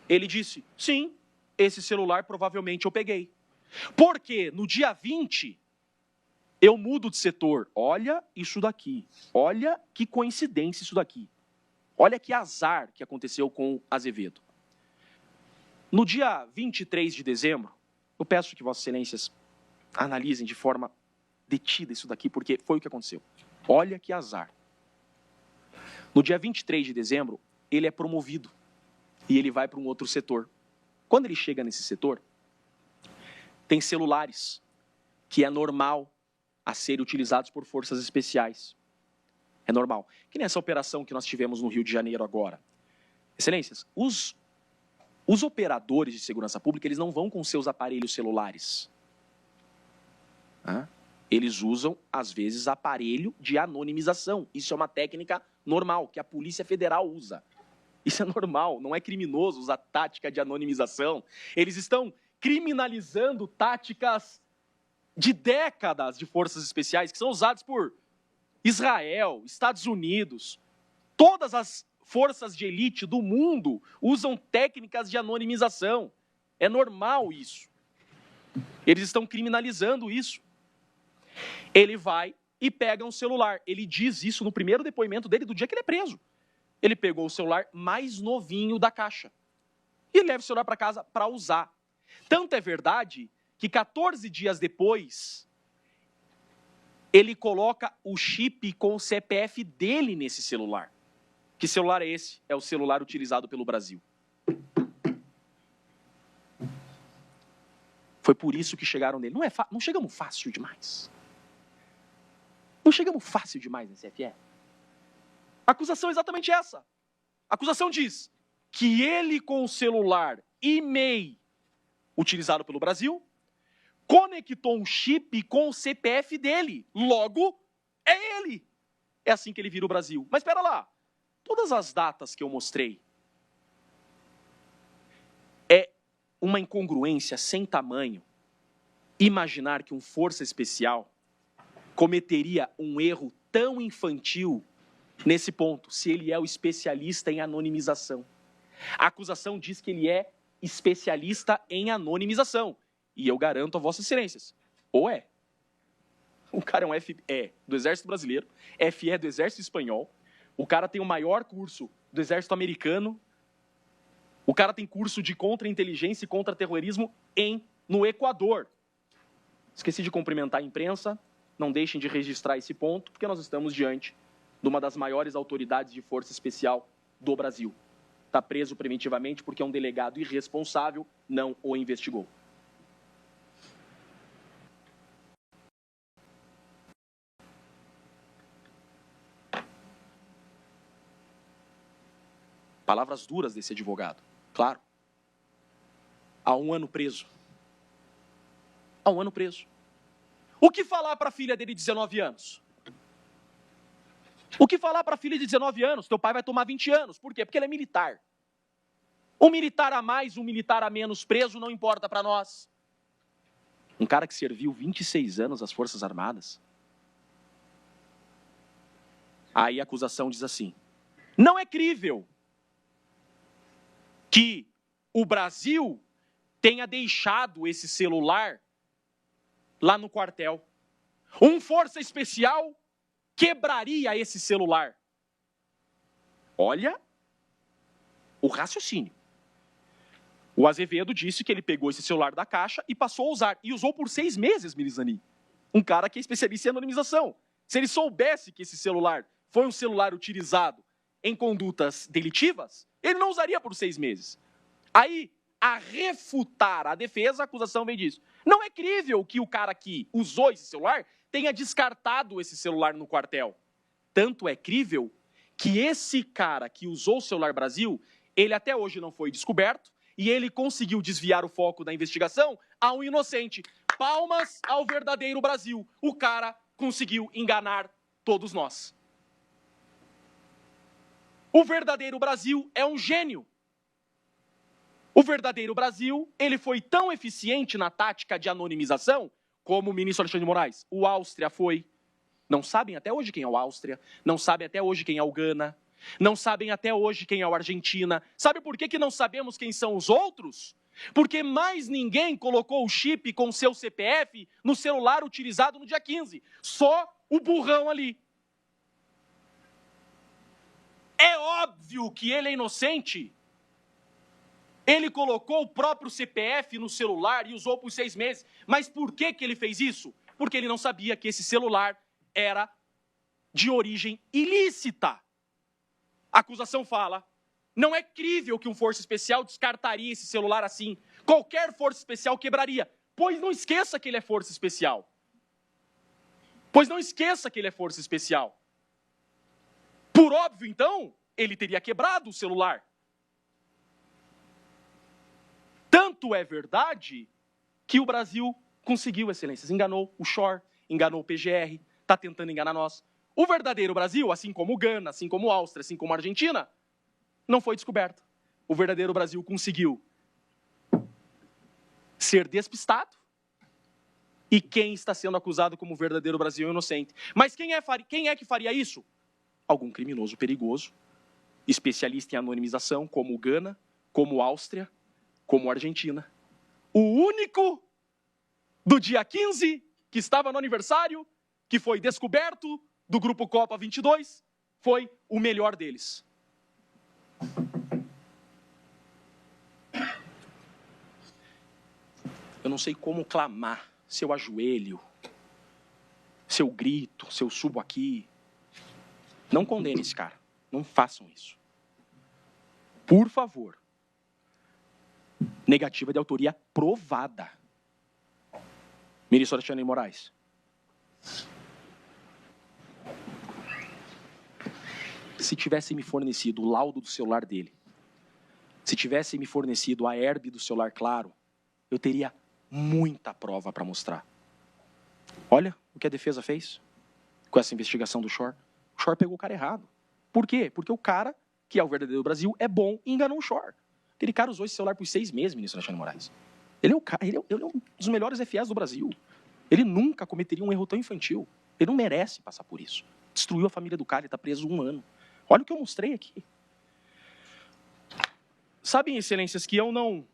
Ele disse, sim, esse celular provavelmente eu peguei. Porque no dia 20, eu mudo de setor. Olha isso daqui. Olha que coincidência isso daqui. Olha que azar que aconteceu com Azevedo. No dia 23 de dezembro, eu peço que Vossas Excelências analisem de forma detida isso daqui, porque foi o que aconteceu. Olha que azar. No dia 23 de dezembro, ele é promovido e ele vai para um outro setor. Quando ele chega nesse setor, tem celulares que é normal a serem utilizados por forças especiais. É normal. Que nem essa operação que nós tivemos no Rio de Janeiro agora. Excelências, os operadores de segurança pública, eles não vão com seus aparelhos celulares. Eles usam, às vezes, aparelho de anonimização. Isso é uma técnica normal, que a Polícia Federal usa. Isso é normal, não é criminoso usar tática de anonimização. Eles estão criminalizando táticas de décadas de forças especiais que são usadas por Israel, Estados Unidos. Todas as forças de elite do mundo usam técnicas de anonimização. É normal isso. Eles estão criminalizando isso. Ele vai e pega um celular. Ele diz isso no primeiro depoimento dele do dia que ele é preso. Ele pegou o celular mais novinho da caixa e leva o celular para casa para usar. Tanto é verdade que 14 dias depois, ele coloca o chip com o CPF dele nesse celular. Que celular é esse? É o celular utilizado pelo Brasil. Foi por isso que chegaram nele. Não chegamos fácil demais. Não chegamos fácil demais nesse CFE. A acusação é exatamente essa. A acusação diz que ele, com o celular e-mail utilizado pelo Brasil, conectou um chip com o CPF dele. Logo, é ele. É assim que ele vira o Brasil. Mas espera lá. Todas as datas que eu mostrei é uma incongruência sem tamanho imaginar que um força especial cometeria um erro tão infantil nesse ponto, se ele é o especialista em anonimização. A acusação diz que ele é especialista em anonimização. E eu garanto a Vossas Excelências, ou é. O cara é um FE do Exército Brasileiro, FE do Exército Espanhol, o cara tem o maior curso do Exército Americano, o cara tem curso de contra-inteligência e contra-terrorismo no Equador. Esqueci de cumprimentar a imprensa, não deixem de registrar esse ponto, porque nós estamos diante de uma das maiores autoridades de força especial do Brasil. Está preso preventivamente porque um delegado irresponsável não o investigou. Palavras duras desse advogado, claro. Há um ano preso. Há um ano preso. O que falar para a filha dele de 19 anos? O que falar para a filha de 19 anos? Teu pai vai tomar 20 anos. Por quê? Porque ele é militar. Um militar a mais, um militar a menos preso não importa para nós. Um cara que serviu 26 anos às Forças Armadas. Aí a acusação diz assim: não é crível que o Brasil tenha deixado esse celular lá no quartel. Um força especial quebraria esse celular. Olha o raciocínio. O Azevedo disse que ele pegou esse celular da Caixa e passou a usar. E usou por 6 meses, Mirizani. Um cara que é especialista em anonimização. Se ele soubesse que esse celular foi um celular utilizado em condutas delitivas, ele não usaria por 6 meses. Aí, a refutar a defesa, a acusação vem disso. Não é crível que o cara que usou esse celular tenha descartado esse celular no quartel. Tanto é crível que esse cara que usou o celular Brasil, ele até hoje não foi descoberto e ele conseguiu desviar o foco da investigação a um inocente. Palmas ao verdadeiro Brasil. O cara conseguiu enganar todos nós. O verdadeiro Brasil é um gênio. O verdadeiro Brasil, ele foi tão eficiente na tática de anonimização como o ministro Alexandre de Moraes. O Áustria foi. Não sabem até hoje quem é o Áustria, não sabem até hoje quem é o Gana, não sabem até hoje quem é o Argentina. Sabe por que não sabemos quem são os outros? Porque mais ninguém colocou o chip com seu CPF no celular utilizado no dia 15. Só o burrão ali. É óbvio que ele é inocente. Ele colocou o próprio CPF no celular e usou por 6 meses. Mas por que ele fez isso? Porque ele não sabia que esse celular era de origem ilícita. A acusação fala, não é crível que um força especial descartaria esse celular assim. Qualquer força especial quebraria. Pois não esqueça que ele é força especial. Pois não esqueça que ele é força especial. Por óbvio, então, ele teria quebrado o celular. Tanto é verdade que o Brasil conseguiu, excelências, enganou o Shore, enganou o PGR, está tentando enganar nós. O verdadeiro Brasil, assim como o Gana, assim como a Áustria, assim como a Argentina, não foi descoberto. O verdadeiro Brasil conseguiu ser despistado e quem está sendo acusado como verdadeiro Brasil é inocente. Mas quem é que faria isso? Algum criminoso perigoso, especialista em anonimização, como o Gana, como a Áustria, como a Argentina. O único do dia 15, que estava no aniversário, que foi descoberto do Grupo Copa 22, foi o melhor deles. Eu não sei como clamar, se eu ajoelho, se eu grito, se eu subo aqui. Não condene esse cara, não façam isso. Por favor. Negativa de autoria provada. Ministro Alexandre de Moraes. Se tivesse me fornecido o laudo do celular dele, se tivesse me fornecido a herb do celular claro, eu teria muita prova para mostrar. Olha o que a defesa fez com essa investigação do Shore. O Shore pegou o cara errado. Por quê? Porque o cara, que é o verdadeiro Brasil, é bom e enganou o Shore. Aquele cara usou esse celular por 6 meses, ministro Alexandre de Moraes. Ele é um dos melhores FAs do Brasil. Ele nunca cometeria um erro tão infantil. Ele não merece passar por isso. Destruiu a família do cara e está preso 1 ano. Olha o que eu mostrei aqui. Sabem, excelências, que eu não...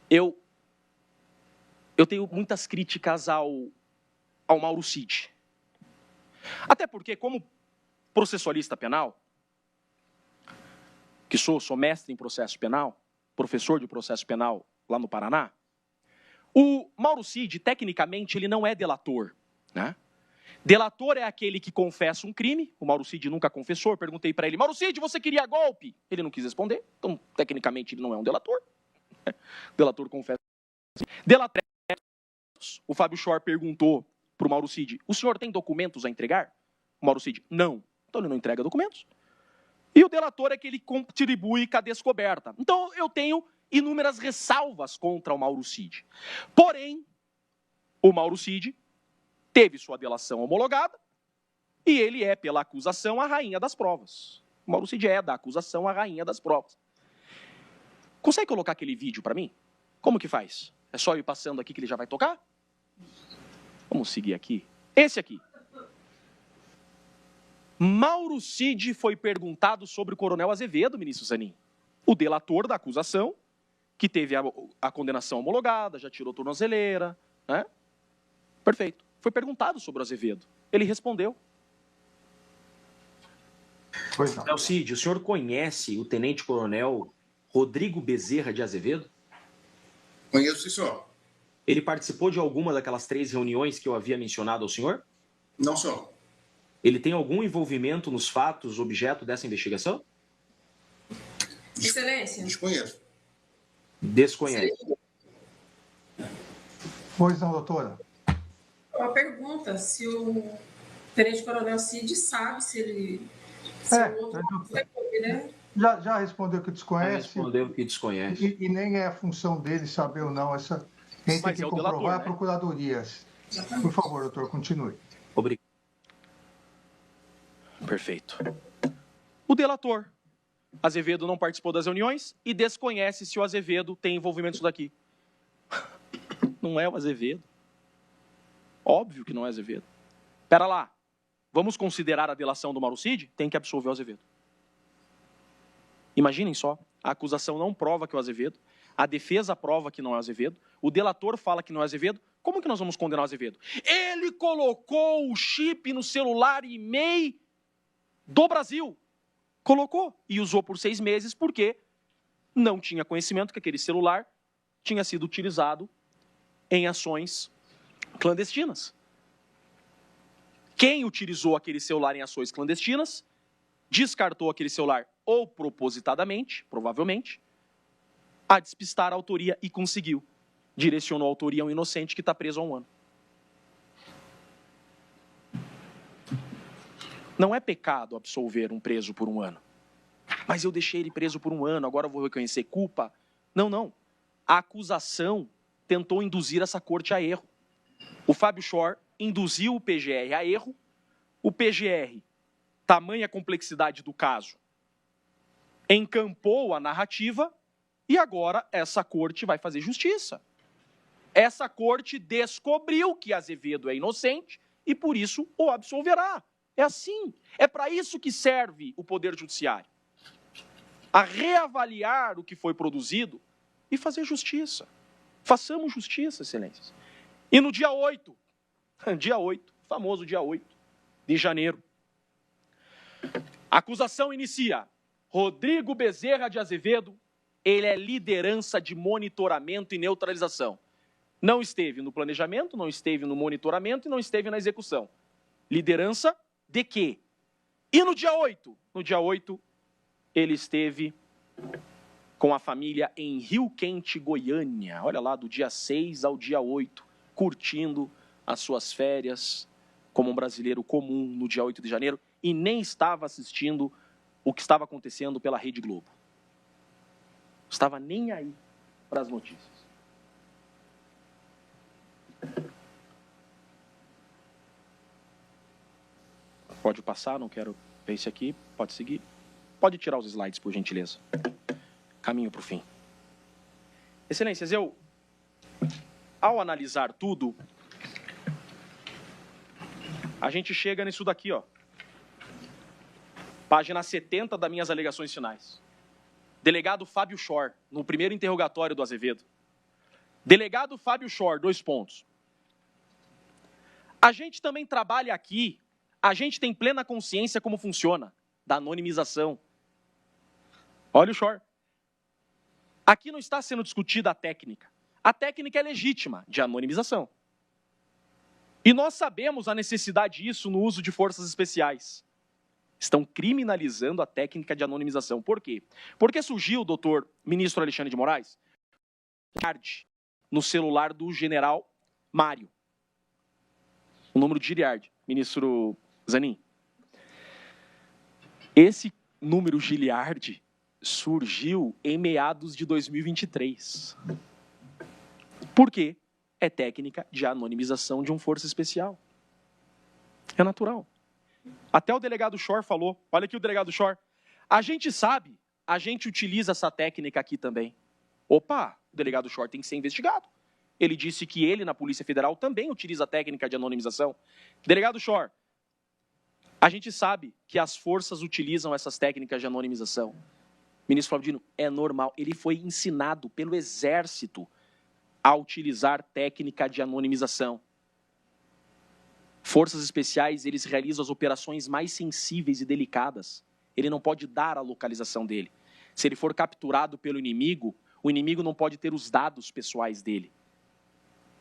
Eu tenho muitas críticas ao Mauro Cid. Até porque, como processualista penal, que sou mestre em processo penal, professor de processo penal lá no Paraná, o Mauro Cid, tecnicamente, ele não é delator, né? Delator é aquele que confessa um crime. O Mauro Cid nunca confessou. Eu perguntei para ele, Mauro Cid, você queria golpe? Ele não quis responder, então, tecnicamente, ele não é um delator. Delator confessa. Delator. O Fábio Shore perguntou para o Mauro Cid, o senhor tem documentos a entregar? O Mauro Cid, não. Então, ele não entrega documentos. E o delator é que ele contribui com a descoberta. Então, eu tenho inúmeras ressalvas contra o Mauro Cid. Porém, o Mauro Cid teve sua delação homologada e ele é, pela acusação, a rainha das provas. O Mauro Cid é, da acusação, a rainha das provas. Consegue colocar aquele vídeo para mim? Como que faz? É só eu ir passando aqui que ele já vai tocar? Vamos seguir aqui. Esse aqui. Mauro Cid foi perguntado sobre o coronel Azevedo, ministro Zanin. O delator da acusação, que teve a condenação homologada, já tirou tornozeleira, né? Perfeito. Foi perguntado sobre o Azevedo. Ele respondeu. Pois não. Alcide, o senhor conhece o tenente-coronel Rodrigo Bezerra de Azevedo? Conheço, sim, senhor. Ele participou de alguma daquelas 3 reuniões que eu havia mencionado ao senhor? Não, senhor. Ele tem algum envolvimento nos fatos objeto dessa investigação? Excelência. Desconheço. Desconhece. Pois não, doutora. Uma pergunta, se o tenente-coronel Cid sabe se ele... né? Já respondeu que desconhece. Respondeu que desconhece. E nem é a função dele saber ou não. Quem tem que comprovar delator, é a Procuradoria. Por favor, doutor, continue. Obrigado. Perfeito. O delator. Azevedo não participou das reuniões e desconhece se o Azevedo tem envolvimento nisso daqui. Não é o Azevedo. Óbvio que não é Azevedo. Pera lá. Vamos considerar a delação do Mauro Cid? Tem que absolver o Azevedo. Imaginem só. A acusação não prova que é o Azevedo. A defesa prova que não é o Azevedo. O delator fala que não é o Azevedo. Como que nós vamos condenar o Azevedo? Ele colocou o chip no celular e-mail do Brasil. Colocou e usou por 6 meses porque não tinha conhecimento que aquele celular tinha sido utilizado em ações clandestinas. Quem utilizou aquele celular em ações clandestinas descartou aquele celular ou propositadamente, provavelmente, a despistar a autoria e conseguiu. Direcionou a autoria a um inocente que está preso há 1 ano. Não é pecado absolver um preso por 1 ano. Mas eu deixei ele preso por 1 ano, agora eu vou reconhecer culpa? Não, não. A acusação tentou induzir essa corte a erro. O Fábio Schor induziu o PGR a erro. O PGR, tamanha complexidade do caso, encampou a narrativa e agora essa corte vai fazer justiça. Essa corte descobriu que Azevedo é inocente e por isso o absolverá. É assim. É para isso que serve o Poder Judiciário. A reavaliar o que foi produzido e fazer justiça. Façamos justiça, excelências. E no dia 8, famoso dia 8 de janeiro, a acusação inicia. Rodrigo Bezerra de Azevedo, ele é liderança de monitoramento e neutralização. Não esteve no planejamento, não esteve no monitoramento e não esteve na execução. Liderança de quê? E no dia 8? No dia 8, ele esteve com a família em Rio Quente, Goiânia. Olha lá, do dia 6 ao dia 8, curtindo as suas férias como um brasileiro comum no dia 8 de janeiro e nem estava assistindo o que estava acontecendo pela Rede Globo. Estava nem aí para as notícias. Pode passar, não quero ver esse aqui. Pode seguir. Pode tirar os slides, por gentileza. Caminho para o fim. Excelências, ao analisar tudo, a gente chega nisso daqui, ó. Página 70 das minhas alegações finais. Delegado Fábio Schor, no primeiro interrogatório do Azevedo. Delegado Fábio Schor, 2 pontos. A gente também trabalha aqui, a gente tem plena consciência como funciona, da anonimização. Olha o Schor. Aqui não está sendo discutida a técnica. A técnica é legítima, de anonimização. E nós sabemos a necessidade disso no uso de forças especiais. Estão criminalizando a técnica de anonimização. Por quê? Porque surgiu, doutor ministro Alexandre de Moraes, no celular do general Mário. O número de Giliard, ministro Zanin. Esse número Giliard surgiu em meados de 2023. Por quê? É técnica de anonimização de uma força especial. É natural. Até o delegado Schor falou, olha aqui o delegado Schor, a gente sabe, a gente utiliza essa técnica aqui também. Opa, o delegado Schor tem que ser investigado. Ele disse que ele, na Polícia Federal, também utiliza a técnica de anonimização. Delegado Schor, a gente sabe que as forças utilizam essas técnicas de anonimização. Ministro Flávio Dino, é normal. Ele foi ensinado pelo Exército a utilizar técnica de anonimização. Forças especiais, eles realizam as operações mais sensíveis e delicadas. ele não pode dar a localização dele. Se ele for capturado pelo inimigo, o inimigo não pode ter os dados pessoais dele.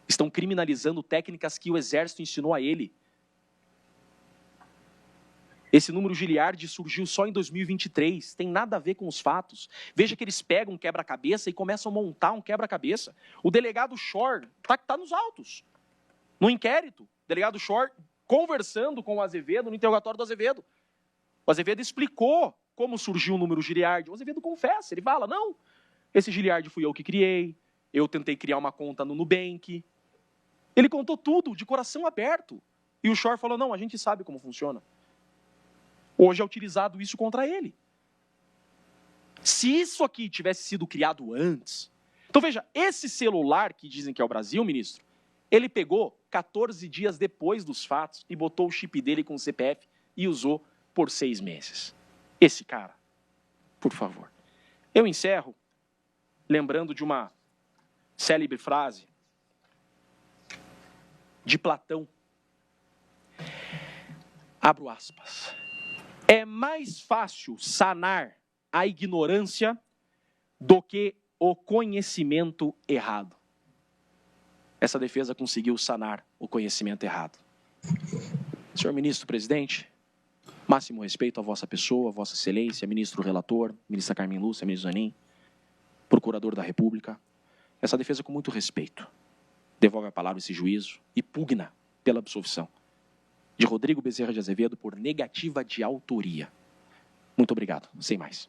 Estão criminalizando técnicas que o Exército ensinou a ele. Esse número Giliardi surgiu só em 2023, tem nada a ver com os fatos. Veja que eles pegam um quebra-cabeça e começam a montar um quebra-cabeça. O delegado Schor tá nos autos, no inquérito. O delegado Schor conversando com o Azevedo, no interrogatório do Azevedo. O Azevedo explicou como surgiu o número Giliardi. O Azevedo confessa, ele fala, não, esse Giliardi fui eu que criei, eu tentei criar uma conta no Nubank. Ele contou tudo, de coração aberto. E o Schor falou, não, a gente sabe como funciona. Hoje é utilizado isso contra ele. Se isso aqui tivesse sido criado antes... Então veja, esse celular que dizem que é o Brasil, ministro, ele pegou 14 dias depois dos fatos e botou o chip dele com o CPF e usou por 6 meses. Esse cara, por favor. Eu encerro lembrando de uma célebre frase de Platão. Abro aspas. É mais fácil sanar a ignorância do que o conhecimento errado. Essa defesa conseguiu sanar o conhecimento errado. Senhor ministro presidente, máximo respeito à vossa pessoa, vossa excelência, ministro relator, ministra Carmen Lúcia, ministro Zanin, procurador da República. Essa defesa com muito respeito. Devolve a palavra esse juízo e pugna pela absolvição de Rodrigo Bezerra de Azevedo por negativa de autoria. Muito obrigado. Sem mais.